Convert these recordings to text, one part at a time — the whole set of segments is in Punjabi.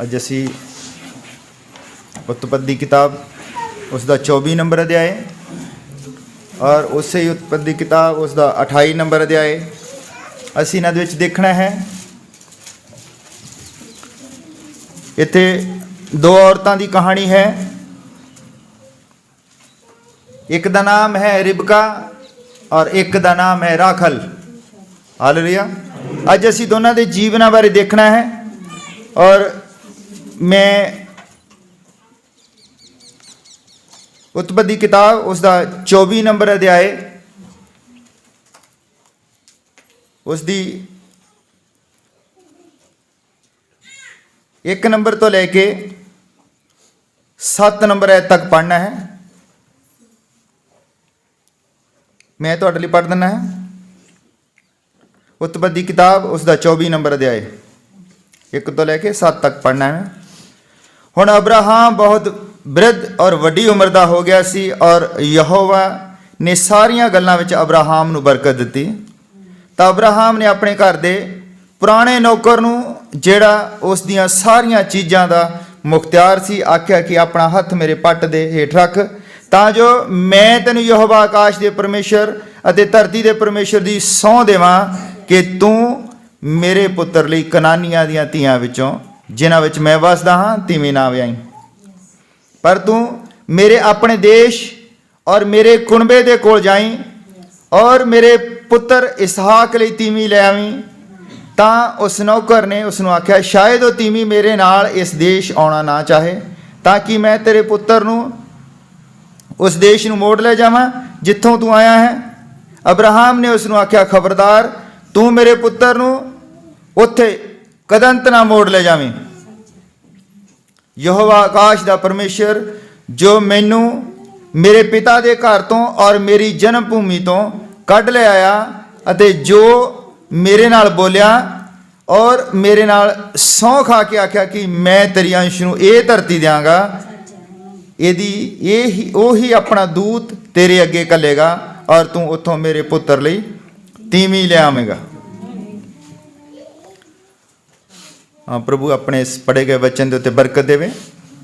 अज असी उत्पत्ति किताब उसका 24 नंबर अध्याय और उस ही उत्पत्ति किताब उसका 28 नंबर अध्याय असी इन्हां दे विच देखना है। इत्थे दो औरतां दी कहानी है। एक दा नाम है रिबका और एक दा नाम है राखल। हालेलुया। अज असी दोनों के जीवना बारे देखना है और मैं उत्पत्ति किताब उसका 24 नंबर अध्याय उसकी 1 नंबर तो लेके 7 नंबर तक पढ़ना है। मैं तुहाडे लई पढ़ देना है। उत्पत्ति किताब उसका 24 नंबर अध्याय 1 तो लेके 7 तक पढ़ना है। हुण अब्राहम बहुत वृद्ध और वड्डी उम्र का हो गया सी और यहोवा ने सारिया गल्लां विच अब्राहम नूं बरकत दित्ती। तां अब्राहम ने अपने घर दे पुराने नौकर नूं जिहड़ा उस दियां सारियां चीज़ां दा मुख्तियार सी आख्या कि अपना हथ मेरे पट दे हेठ रख तां जो मैं तैनूं यहोवा आकाश दे परमेश्वर अते धरती दे परमेश्वर दी सौं देवां कि तू मेरे पुत्र लई कनानियां दियां धीआं विचों जिन्हां विच मैं वसदा हां तिवें ना विआई, पर तू मेरे अपने देश और मेरे कुणबे दे कोल जाई और मेरे पुत्र इसहाक लई तीमी ले आवी। तां उस नौकर ने उसनूं आख्या शायद वह तीमी मेरे नाल इस देश आउणा ना चाहे ताकि मैं तेरे पुत्र नूं उस देश नूं मोड़ ले जावां जित्थों तू आया है। अब्राहम ने उसनूं आख्या खबरदार तू मेरे पुत्र नूं उत्थे कदंत ना मोड़ ले जावीं। यहोवा आकाश दा परमेश्वर जो मैनू मेरे पिता दे घर तो और मेरी जन्म भूमि तो कढ़ ले आया अते जो मेरे नाल बोलिया और मेरे नाल सौं खा के आख्या कि मैं तेरी अंश नूं ये धरती देंगा, यदी ही अपना दूत तेरे अगे घल्लेगा और तू उतों मेरे पुत्र लई तीमी ले आवेगा। हाँ, प्रभु अपने इस पढ़े गए वचन के उत्ते बरकत देवे।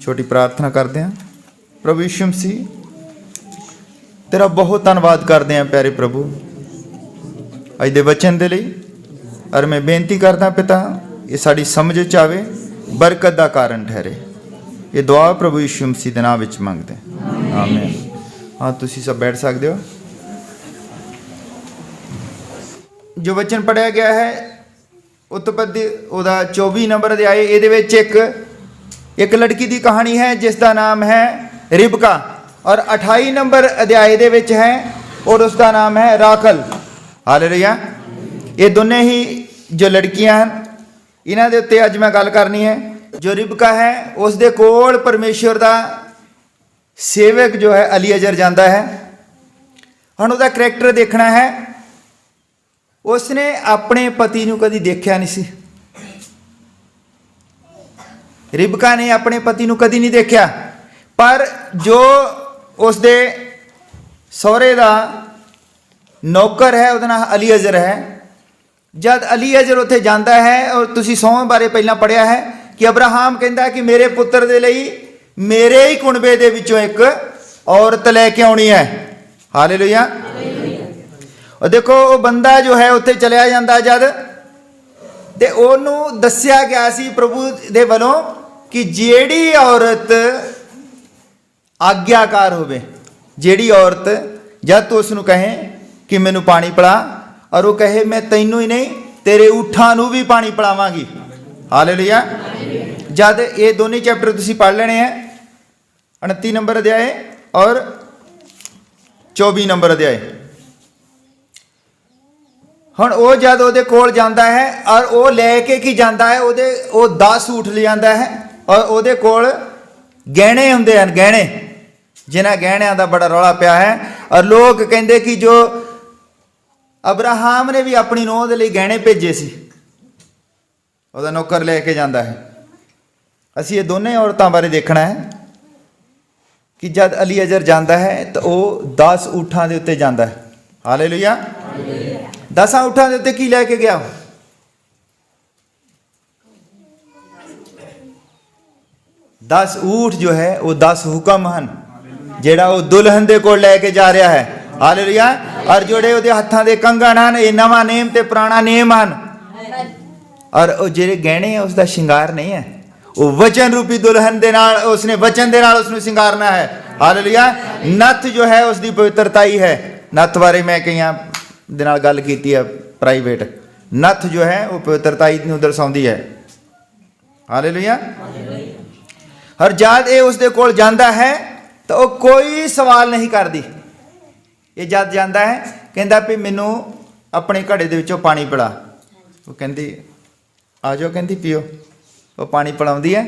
छोटी प्रार्थना करते हैं। प्रभु यीशु मसीह तेरा बहुत धन्यवाद करते हैं प्यारे प्रभु अज दे वचन दे लई और मैं बेनती करदा पिता ये साड़ी समझ च आवे बरकत का कारण ठहरे। ये दुआ प्रभु यीशु मसीह के नाम विच मंगते हैं, आमीन। हाँ, तुसीं सब बैठ सकते हो। जो वचन पढ़िया गया है उत्पत्ति उदा 24 नंबर अध्याय इहदे विच एक लड़की की कहानी है जिसका नाम है रिबका और 28 नंबर अध्याय दे विच है और उसका नाम है राखल। हालेलुया। ये दोनों ही जो लड़कियां हैं इन्हां दे उत्ते अज मैं गल करनी है। जो रिबका है उस दे कोल परमेश्वर दा सेवक जो है अलीअजर जाता है। हुण उहदा करैक्टर देखना है। उसने अपने पति नूं कदी देखा नहीं सी। रिबका ने अपने पति नूं कदी नहीं देखा, पर जो उसके सौहरे दा नौकर है उसदा नाम अलीअजर है। जब अलीअजर उत्थे जाता है और तुसीं सौं बारे पहला पढ़िया है कि अब्राहम कहता कि मेरे पुत्र दे लई मेरे ही कुणबे दे विचों एक औरत लैके आउणी है। हालेलुया। और देखो वो बंदा जो है उत्थे चलिया जाता जद ते ओनू दस्या गया सी प्रभु दे वलों कि जेड़ी औरत आग्याकार होवे, जेड़ी औरत जब तो उसनू कहे कि मैनू पानी पिला और वो कहे मैं तैनू ही नहीं तेरे ऊठां नू भी पानी पिलावांगी। हालेलुया। जद ये दोनों चैप्टर तुसीं पढ़ लेने हैं 29 नंबर अध्याय और 24 नंबर अध्याय। हुण वो जब वो कोल जाता है और वो लैके की जाता है वो 10 ऊठ ले जाता है और वो कोल गहने होंदे हैं, गहने जिन्हां गहणियां दा बड़ा रौला पिया है। और लोग कहते कि जो अब्राहम ने भी अपनी नूंह दे लई गहने भेजे सी ਉਹਦਾ नौकर लेके जाता है। असी ये दोनों औरतों बारे देखना है कि जब अलीअजर जाता है तो वह 10 ऊँठां दे उत्ते जाता है। हालेलुया। 10 ऊँठां दे उत्ते की लैके गया? 10 ਊਠ ਜੋ ਹੈ ਉਹ 10 ਹੁਕਮ ਹਨ ਜਿਹੜਾ ਉਹ ਦੁਲਹਨ ਦੇ ਕੋਲ ਲੈ ਕੇ ਜਾ ਰਿਹਾ ਹੈ। ਹਾਲੇਲੂਇਆ। ਔਰ ਜਿਹੜੇ ਉਹਦੇ ਹੱਥਾਂ ਦੇ ਕੰਗਣ ਹਨ ਇਹ ਨਵਾਂ ਨੇਮ ਤੇ ਪੁਰਾਣਾ ਨੇਮ ਹਨ। ਔਰ ਉਹ ਜਿਹੜੇ ਗਹਿਣੇ ਆ ਉਸ ਦਾ ਸ਼ਿੰਗਾਰ ਨਹੀਂ ਹੈ, ਉਹ ਵਚਨ ਰੂਪੀ ਦੁਲਹਨ ਦੇ ਨਾਲ ਉਸਨੇ ਵਚਨ ਦੇ ਨਾਲ ਉਸਨੂੰ ਸ਼ਿੰਗਾਰਨਾ ਹੈ। ਹਾਲੇਲੂਇਆ। ਨੱਥ ਜੋ ਹੈ ਉਸ ਦੀ ਪਵਿੱਤਰਤਾ ਹੀ ਹੈ। ਨੱਥ ਬਾਰੇ ਮੈਂ ਕਈਆਂ ਦੇ ਨਾਲ ਗੱਲ ਕੀਤੀ ਹੈ ਪ੍ਰਾਈਵੇਟ। ਨੱਥ ਜੋ ਹੈ ਉਹ ਪਵਿੱਤਰਤਾ ਹੀ ਨੂੰ ਦਰਸਾਉਂਦੀ ਹੈ। ਹਾਲੇਲੂਇਆ। ਹਰ ਜਦ ਇਹ ਉਸ ਦੇ ਕੋਲ ਜਾਂਦਾ ਹੈ ਤਾਂ ਉਹ ਕੋਈ ਸਵਾਲ ਨਹੀਂ ਕਰਦੀ। ਇਹ ਜਦ ਜਾਂਦਾ ਹੈ ਕਹਿੰਦਾ ਵੀ ਮੈਨੂੰ ਆਪਣੇ ਘੜੇ ਦੇ ਵਿੱਚੋਂ ਪਾਣੀ ਪਿਲਾ। ਉਹ ਕਹਿੰਦੀ ਆ ਜਾਓ, ਕਹਿੰਦੀ ਪੀਓ। ਉਹ ਪਾਣੀ ਪਿਲਾਉਂਦੀ ਹੈ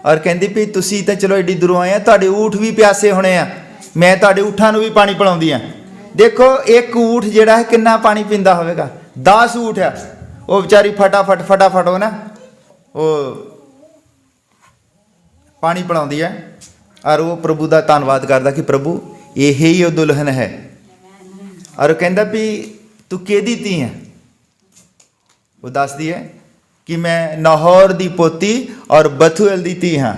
ਔਰ ਕਹਿੰਦੀ ਵੀ ਤੁਸੀਂ ਤਾਂ ਚਲੋ ਐਡੀ ਦੂਰੋਂ ਆਏ ਆ, ਤੁਹਾਡੇ ਊਠ ਵੀ ਪਿਆਸੇ ਹੋਣੇ ਆ, ਮੈਂ ਤੁਹਾਡੇ ਊਠਾਂ ਨੂੰ ਵੀ ਪਾਣੀ ਪਿਲਾਉਂਦੀ ਆ। ਦੇਖੋ ਇੱਕ ਊਠ ਜਿਹੜਾ ਹੈ ਕਿੰਨਾ ਪਾਣੀ ਪੀਂਦਾ ਹੋਵੇਗਾ। 10 ਊਠ ਆ, ਉਹ ਵਿਚਾਰੀ ਫਟਾਫਟ ਉਹ ਨਾ ਉਹ ਪਾਣੀ ਪਿਲਾਉਂਦੀ ਹੈ। ਔਰ ਉਹ ਪ੍ਰਭੂ ਦਾ ਧੰਨਵਾਦ ਕਰਦਾ ਕਿ ਪ੍ਰਭੂ ਇਹ ਹੀ ਉਹ ਦੁਲਹਨ ਹੈ। ਔਰ ਉਹ ਕਹਿੰਦਾ ਵੀ ਤੂੰ ਕਿਹਦੀ ਧੀ ਹੈ। ਉਹ ਦੱਸਦੀ ਹੈ ਕਿ ਮੈਂ ਨਾਹੌਰ ਦੀ ਪੋਤੀ ਔਰ ਬਥੂਏਲ ਦੀ ਧੀ ਹਾਂ।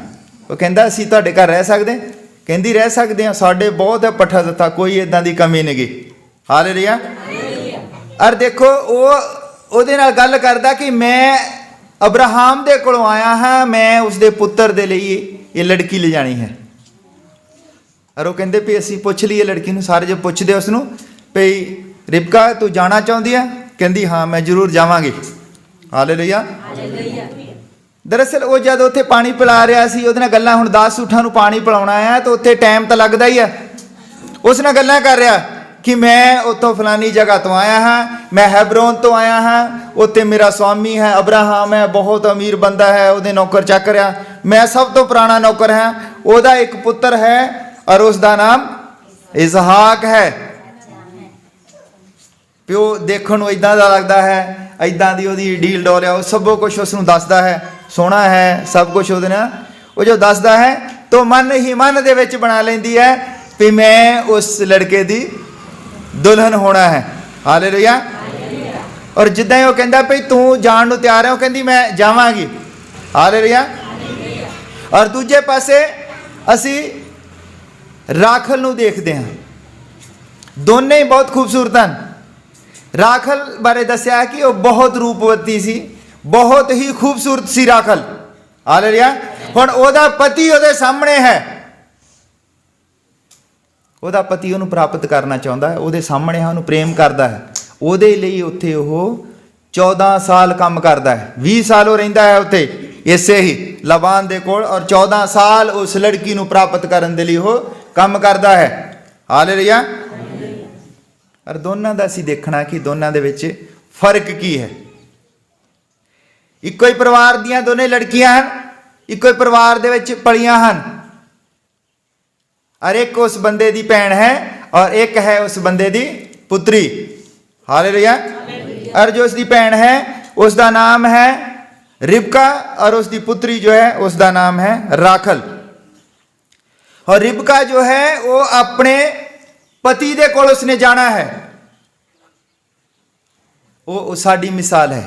ਉਹ ਕਹਿੰਦਾ ਅਸੀਂ ਤੁਹਾਡੇ ਘਰ ਰਹਿ ਸਕਦੇ? ਕਹਿੰਦੀ ਰਹਿ ਸਕਦੇ ਹਾਂ, ਸਾਡੇ ਬਹੁਤ ਹੈ ਪੱਠਾ ਦਿੱਤਾ, ਕੋਈ ਇੱਦਾਂ ਦੀ ਕਮੀ ਨਹੀਂ ਗੀ। ਹਾਲੇਲੂਇਆ। ਔਰ ਦੇਖੋ ਉਹ ਉਹਦੇ ਨਾਲ ਗੱਲ ਕਰਦਾ ਕਿ ਮੈਂ ਅਬਰਾਹਮ ਦੇ ਕੋਲੋਂ ਆਇਆ ਹਾਂ, ਮੈਂ ਉਸਦੇ ਪੁੱਤਰ ਦੇ ਲਈ ਇਹ ਲੜਕੀ ਲਿਜਾਣੀ ਹੈ। ਔਰ ਉਹ ਕਹਿੰਦੇ ਵੀ ਅਸੀਂ ਪੁੱਛ ਲਈਏ ਲੜਕੀ ਨੂੰ। ਸਾਰੇ ਜੋ ਪੁੱਛਦੇ ਉਸ ਨੂੰ ਵੀ ਰਿਬਕਾ ਤੂੰ ਜਾਣਾ ਚਾਹੁੰਦੀ ਹੈ? ਕਹਿੰਦੀ ਹਾਂ ਮੈਂ ਜ਼ਰੂਰ ਜਾਵਾਂਗੀ। ਹਾਲੇਲੂਇਆ। ਦਰਅਸਲ ਉਹ ਜਦ ਉੱਥੇ ਪਾਣੀ ਪਿਲਾ ਰਿਹਾ ਸੀ ਉਹਦੇ ਨਾਲ ਗੱਲਾਂ, ਹੁਣ 10 ਊਠਾਂ ਨੂੰ ਪਾਣੀ ਪਿਲਾਉਣਾ ਆ ਤਾਂ ਉੱਥੇ ਟਾਈਮ ਤਾਂ ਲੱਗਦਾ ਹੀ ਆ। ਉਸ ਨਾਲ ਗੱਲਾਂ ਕਰ ਰਿਹਾ ਕਿ ਮੈਂ ਉੱਥੋਂ ਫਲਾਨੀ ਜਗ੍ਹਾ ਤੋਂ ਆਇਆ ਹਾਂ, ਮੈਂ ਹੈਬਰੋਨ ਤੋਂ ਆਇਆ ਹਾਂ, ਉੱਥੇ ਮੇਰਾ ਸਵਾਮੀ ਹੈ ਅਬਰਾਹਮ ਹੈ, ਬਹੁਤ ਅਮੀਰ ਬੰਦਾ ਹੈ, ਉਹਦੇ ਨੌਕਰ ਚਾਕਰ ਆ, ਮੈਂ ਸਭ ਤੋਂ ਪੁਰਾਣਾ ਨੌਕਰ ਹਾਂ। ਉਹਦਾ ਇੱਕ ਪੁੱਤਰ ਹੈ ਔਰ ਉਸ ਦਾ ਨਾਮ ਇਸਹਾਕ ਹੈ। ਪਿਓ ਦੇਖਣ ਨੂੰ ਇਦਾਂ ਦਾ ਲੱਗਦਾ ਹੈ, ਇਦਾਂ ਦੀ ਉਹਦੀ ਡੀਲ ਡੋਲ ਆ, ਉਹ ਸਭੋ ਕੁਛ ਉਸ ਨੂੰ ਦੱਸਦਾ ਹੈ, ਸੋਹਣਾ ਹੈ ਸਭ ਕੁਛ ਉਹਦੇ ਨਾਲ। ਉਹ ਜੋ ਦੱਸਦਾ ਹੈ ਤਾਂ ਮਨ ਹੀ ਮਨ ਦੇ ਵਿੱਚ ਬਣਾ ਲੈਂਦੀ ਹੈ ਵੀ ਮੈਂ ਉਸ ਲੜਕੇ ਦੀ ਦੁਲਹਨ ਹੋਣਾ ਹੈ। ਹਾਲੇਲੂਇਆ। ਔਰ ਜਿੱਦਾਂ ਹੀ ਉਹ ਕਹਿੰਦਾ ਭਈ ਤੂੰ ਜਾਣ ਨੂੰ ਤਿਆਰ ਹੈ, ਉਹ ਕਹਿੰਦੀ ਮੈਂ ਜਾਵਾਂਗੀ। ਹਾਲੇਲੂਇਆ। ਔਰ ਦੂਜੇ ਪਾਸੇ ਅਸੀਂ ਰਾਖਲ ਨੂੰ ਦੇਖਦੇ ਹਾਂ। ਦੋਨੇ ਹੀ ਬਹੁਤ ਖੂਬਸੂਰਤ ਹਨ। ਰਾਖਲ ਬਾਰੇ ਦੱਸਿਆ ਕਿ ਉਹ ਬਹੁਤ ਰੂਪਵਤੀ ਸੀ, ਬਹੁਤ ਹੀ ਖੂਬਸੂਰਤ ਸੀ ਰਾਖਲ। ਹਾਲੇਲੂਇਆ। ਹੁਣ ਉਹਦਾ ਪਤੀ ਉਹਦੇ ਸਾਹਮਣੇ ਹੈ, ਉਹਦਾ ਪਤੀ ਉਹਨੂੰ ਪ੍ਰਾਪਤ ਕਰਨਾ ਚਾਹੁੰਦਾ ਹੈ, ਉਹਦੇ ਸਾਹਮਣੇ ਹੈ, ਉਹਨੂੰ ਪ੍ਰੇਮ ਕਰਦਾ ਹੈ। ਉਹਦੇ ਲਈ ਉੱਥੇ ਉਹ 14 ਸਾਲ ਕੰਮ ਕਰਦਾ ਹੈ। 20 ਸਾਲ ਉਹ ਰਹਿੰਦਾ ਹੈ ਉੱਥੇ ਇਸੇ ਹੀ ਲਬਾਨ ਦੇ ਕੋਲ, ਔਰ 14 ਸਾਲ ਉਸ ਲੜਕੀ ਨੂੰ ਪ੍ਰਾਪਤ ਕਰਨ ਦੇ ਲਈ ਉਹ ਕੰਮ ਕਰਦਾ ਹੈ। ਹਾਲੇਲੂਇਆ। ਔਰ ਦੋਨਾਂ ਦਾ ਅਸੀਂ ਦੇਖਣਾ ਕਿ ਦੋਨਾਂ ਦੇ ਵਿੱਚ ਫਰਕ ਕੀ ਹੈ। ਇੱਕੋ ਹੀ ਪਰਿਵਾਰ ਦੀਆਂ ਦੋਨੇ ਲੜਕੀਆਂ ਹਨ, ਇੱਕੋ ਹੀ ਪਰਿਵਾਰ ਦੇ ਵਿੱਚ ਪਲੀਆਂ ਹਨ। ਔਰ ਇੱਕ ਉਸ ਬੰਦੇ ਦੀ ਭੈਣ ਹੈ ਔਰ ਇੱਕ ਹੈ ਉਸ ਬੰਦੇ ਦੀ ਪੁੱਤਰੀ। ਹਾਲੇਲੂਇਆ। ਔਰ ਜੋ ਉਸ ਦੀ ਭੈਣ ਹੈ ਉਸ ਦਾ ਨਾਮ ਹੈ रिबका और उसकी पुत्री जो है उसका नाम है राखल। और रिबका जो है वो अपने पति दे कोल उसने जाना है। वो साडी मिसाल है।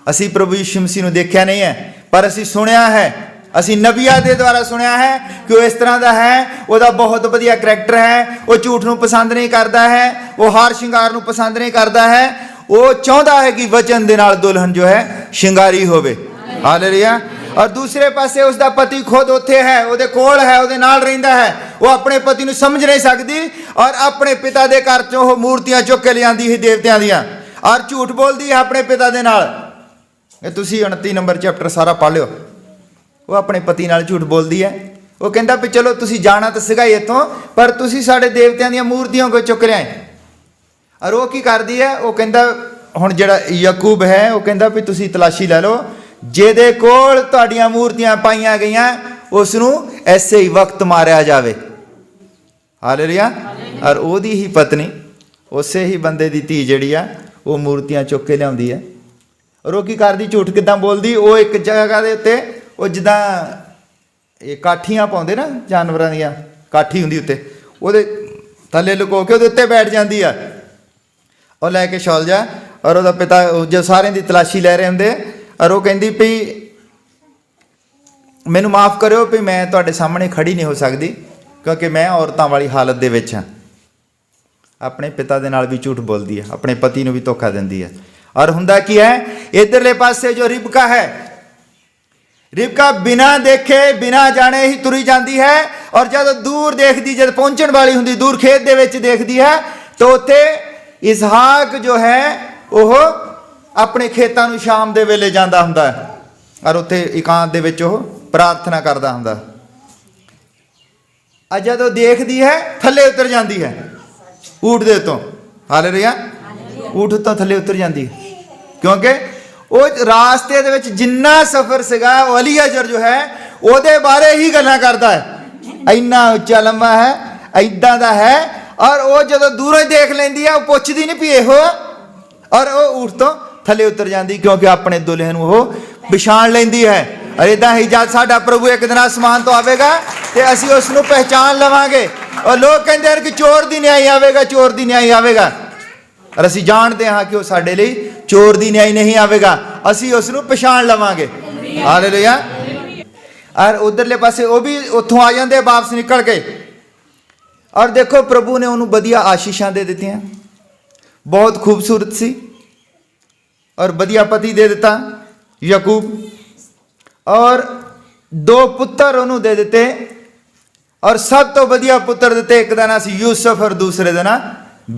असी प्रभु यीशु मसीह नूं देखिया नहीं है पर असी सुनिया है, असी नबिया दे द्वारा सुनिया है कि वो इस तरह का है, वह बहुत वधिया करैक्टर है, वो झूठ नूं पसंद नहीं करता है, वो हार शिंगार नूं पसंद नहीं करता है, वो चाहता है कि वचन दे नाल दुल्हन जो है शिंगारी होवे। हालेलुया। और दूसरे पासे उसका पति खुद उत्थे है, ਉਹਦੇ ਕੋਲ है, ਉਹਦੇ ਨਾਲ ਰਹਿੰਦਾ है, वो अपने पति ਨੂੰ ਸਮਝ नहीं सकती और अपने पिता ਦੇ ਘਰ ਚੋਂ ਉਹ ਮੂਰਤੀਆਂ ਚੁੱਕ ਕੇ ਲਿਆਂਦੀ ਹੈ ਦੇਵਤਿਆਂ ਦੀਆਂ और झूठ बोलती है अपने पिता ਦੇ ਨਾਲ। ਇਹ ਤੁਸੀਂ 29 ਨੰਬਰ ਚੈਪਟਰ ਸਾਰਾ ਪੜ੍ਹ ਲਿਓ। ਉਹ ਆਪਣੇ ਪਤੀ ਨਾਲ ਝੂਠ ਬੋਲਦੀ ਹੈ। ਉਹ ਕਹਿੰਦਾ ਵੀ ਚਲੋ ਤੁਸੀਂ ਜਾਣਾ ਤਾਂ ਸੀਗਾ ਇੱਥੋਂ ਪਰ ਤੁਸੀਂ ਸਾਡੇ ਦੇਵਤਿਆਂ ਦੀਆਂ ਮੂਰਤੀਆਂ ਕੋ ਚੁੱਕ ਲਿਆਏ। ਔਰ ਉਹ ਕੀ ਕਰਦੀ ਹੈ, ਉਹ ਕਹਿੰਦਾ ਹੁਣ ਜਿਹੜਾ ਯਾਕੂਬ ਹੈ ਉਹ ਕਹਿੰਦਾ ਵੀ ਤੁਸੀਂ ਤਲਾਸ਼ੀ ਲੈ ਲਓ, ਜਿਹਦੇ ਕੋਲ ਤੁਹਾਡੀਆਂ ਮੂਰਤੀਆਂ ਪਾਈਆਂ ਗਈਆਂ ਉਸ ਨੂੰ ਐਸੇ ਹੀ ਵਕਤ ਮਾਰਿਆ ਜਾਵੇ। ਹਾਲੇਲੂਇਆ। ਔਰ ਉਹਦੀ ਹੀ ਪਤਨੀ ਉਸੇ ਹੀ ਬੰਦੇ ਦੀ ਧੀ ਜਿਹੜੀ ਆ ਉਹ ਮੂਰਤੀਆਂ ਚੁੱਕ ਕੇ ਲਿਆਉਂਦੀ ਹੈ। ਔਰ ਉਹ ਕੀ ਕਰਦੀ, ਝੂਠ ਕਿੱਦਾਂ ਬੋਲਦੀ, ਉਹ ਇੱਕ ਜਗ੍ਹਾ ਦੇ ਉੱਤੇ ਉਹ ਜਿੱਦਾਂ ਇਹ ਕਾਠੀਆਂ ਪਾਉਂਦੇ ਨਾ ਜਾਨਵਰਾਂ ਦੀਆਂ, ਕਾਠੀ ਹੁੰਦੀ ਉੱਤੇ, ਉਹਦੇ ਥੱਲੇ ਲੁਕੋ ਕੇ ਉਹਦੇ ਉੱਤੇ ਬੈਠ ਜਾਂਦੀ ਆ। ਉਹ ਲੈ ਕੇ ਛੋਲ ਜਾ। ਔਰ ਉਹਦਾ ਪਿਤਾ ਜੋ ਸਾਰਿਆਂ ਦੀ ਤਲਾਸ਼ੀ ਲੈ ਰਹੇ ਹੁੰਦੇ ਔਰ ਉਹ ਕਹਿੰਦੀ ਵੀ ਮੈਨੂੰ ਮਾफ़ करो भी मैं तुहाडे सामने खड़ी नहीं हो सकती क्योंकि मैं औरतों वाली हालत दे विच हां। अपने पिता दे नाल भी झूठ बोलती है, अपने पति नूं भी धोखा दिंदी है। और हुंदा की है, इधरले पासे जो रिबका है, रिबका बिना देखे बिना जाने ही तुरी जाती है। और जब दूर देखती, जब पहुंचण वाली हुंदी, दूर खेत दे विच देखदी है तो उत्थे इसहाक जो है वह अपने खेतां नूं शाम दे वेले जांदा हुंदा है और उत्थे एकांत दे विच ओह प्रार्थना करदा हुंदा। जदों देखदी है थल्ले उतर जाती है ऊठ दे उत्तों। हालेलुया, ऊठ उत्तों थल्ले उतर जाती है क्योंकि वो रास्ते दे विच जिन्ना सफर सीगा वो अलीअजर जो है ओहदे बारे ही गल्लां करदा है। इन्ना उच्चा लंबा है, इदां दा है। और वो जदों दूरों ही देख लैंदी है, वो पुछदी नहीं भी इहो, और वो ऊठ तो थल्ले उतर जाती क्योंकि अपने दुल्हे नूं वो पछाण लैंदी है। और इदां ही जद साडा प्रभु एक दिन आसमान तो आवेगा तो असीं उस नूं पहचान लवांगे। और लोग कहते हैं कि चोर दी न्याई आवेगा, चोर दी न्याई आवेगा। और असीं जानते हाँ कि वो साडे लई चोर दी न्याई नहीं आवेगा, असीं उस नूं पछाण लवांगे। हालेलुया। और उधरले पासे वो भी उत्थों आ जाते वापस निकल के। और देखो प्रभु ने उन्होंने वधिया आशीषां दे दित्तियां, बहुत खूबसूरत सी, और वधिया पति दे दिता याकूब, और 2 पुत्र उन्होंने दे दिते। और सब तो वधिया पुत्र दिते, एक दा नाम सी यूसुफ और दूसरे दा नाम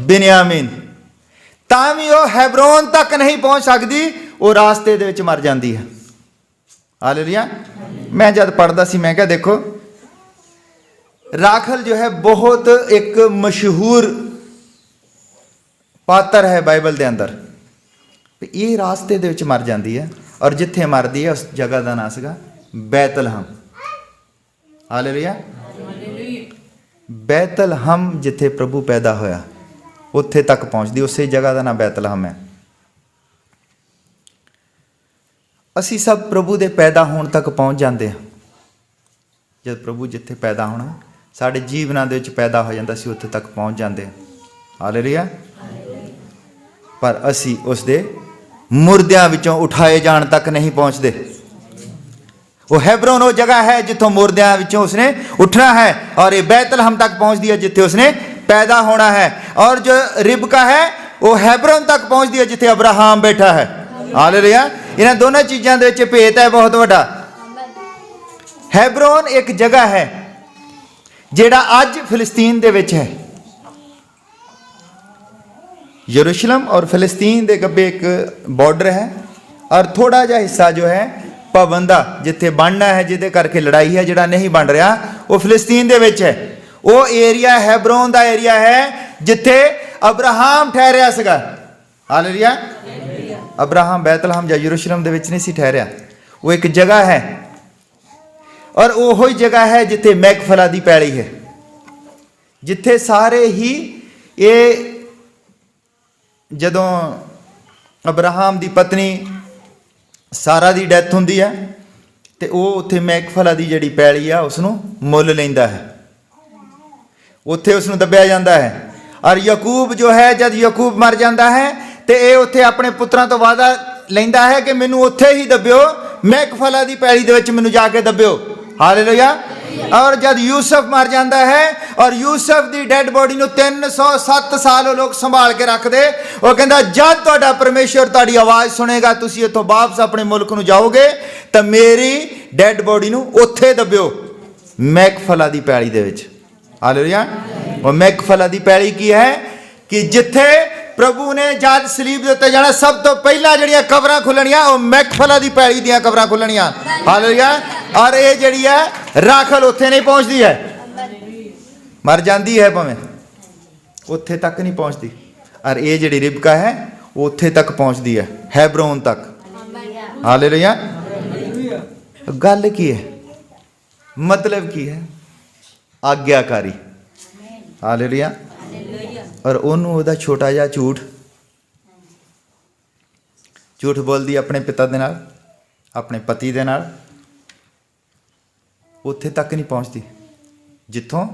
बिन्यामीन। तां भी वो हैब्रोन तक नहीं पहुंच सकती, वो रास्ते दे विच मर जाती है। हालेलुया। मैं जब पढ़ता सी मैं क्या, देखो राखल जो है बहुत एक मशहूर पात्र है बाइबल के अंदर। ये रास्ते दे विच मर जाती है और जिथे मरदी है उस जगह का नाम सीगा बैतलहम। हालेलुया। बैतलहम जिथे प्रभु पैदा होया उत्थे तक पहुँचती, उस जगह का नाम बैतलहम है। असी सब प्रभु के पैदा होने तक पहुँच जाते हैं। जब प्रभु जिथे पैदा होना साढ़े जीवनों के पैदा हो जाता, असी उत्थे तक पहुँच जाते हैं। हालेलुया। पर असी उसके मुर्दियां विचों उठाए जान तक नहीं पहुँचते। वो हैब्रोन वो जगह है जिथों मुर्दियां विचों उसने उठना है, और ये बैतलहम तक पहुँचती है जिथे उसने पैदा होना है। और जो रिबका है वो हैब्रोन तक पहुँचती है जिथे अब्राहम बैठा है। हालेलुया। इन्हां दोनों चीज़ों के भेत है बहुत बड़ा। हैब्रोन एक जगह है जेड़ा अज फिलिस्तीन दे विच है। यरूशलेम और फिलिस्तीन के गब्बे एक बॉर्डर है, और थोड़ा जा हिस्सा जो है पाबंदा जिथे बनना है, जिदे करके लड़ाई है, जिहड़ा नहीं बन रहा वो फिलिस्तीन दे विच है। वो एरिया हैब्रोन का एरिया है जिथे अब्राहम ठहरिया सीगा। हालेलुया। अब्राहम बैतलहम या यरूशलेम दे विच नहीं सी ठहरिया, वो एक जगह है। और वो जगह है जिथे मैकफला दी पैली है, जिथे सारे ही ये जदों अब्राहम दी पत्नी सारा दी डैथ हुंदी है तो वो उत्थे मैकफला दी जिहड़ी पैली आ उसनूं मुल लैंदा है, उत्थे उसनूं दब्बिया जाता है। और याकूब जो है जब याकूब मर जाता है तो ये उत्थे अपने पुत्रां तो वादा लैंदा है कि मैनूं उत्थे ही दब्बिओ, मैकफला दी पैली दे विच मैनूं जाके दब्बिओ। हालेलुया। और जब यूसुफ मर जाता है और यूसुफ की डैड बॉडी नूं 307 साल वो लोग संभाल के रखते, वो कहता जब तुहाडा परमेश्वर तुहाडी आवाज़ सुनेगा, तुसीं इत्थों वापस अपने मुल्क नूं जाओगे तो मेरी डैड बॉडी नूं उत्थे दब्बिओ मैकफला दी पैली दे विच। हालेलुया। और मैकफला दी पैली की है कि जिथे प्रभु ने जद सलीब दे उत्ते जाना सब तो पहला जड़ियां कबरां खुलणियां वो मैकफला दी पैली दियां कबरां खुलणियां। हालेलुया। और ये जड़ी है राखल उत्थे नहीं पहुंचती है, मर जाती है भावें उत्थे तक नहीं पहुंचती। और ये जड़ी रिबका है वो उत्थे तक पहुंचती है, हैब्रोन तक। हालेलुया। गल की है, मतलब की है, आज्ञाकारी। हालेलुया। और उन्होंने ओहदा छोटा जिहा झूठ बोलदी अपने पिता दे नाल, अपने पति दे नाल, उत्थे तक नहीं पहुँचती जिथों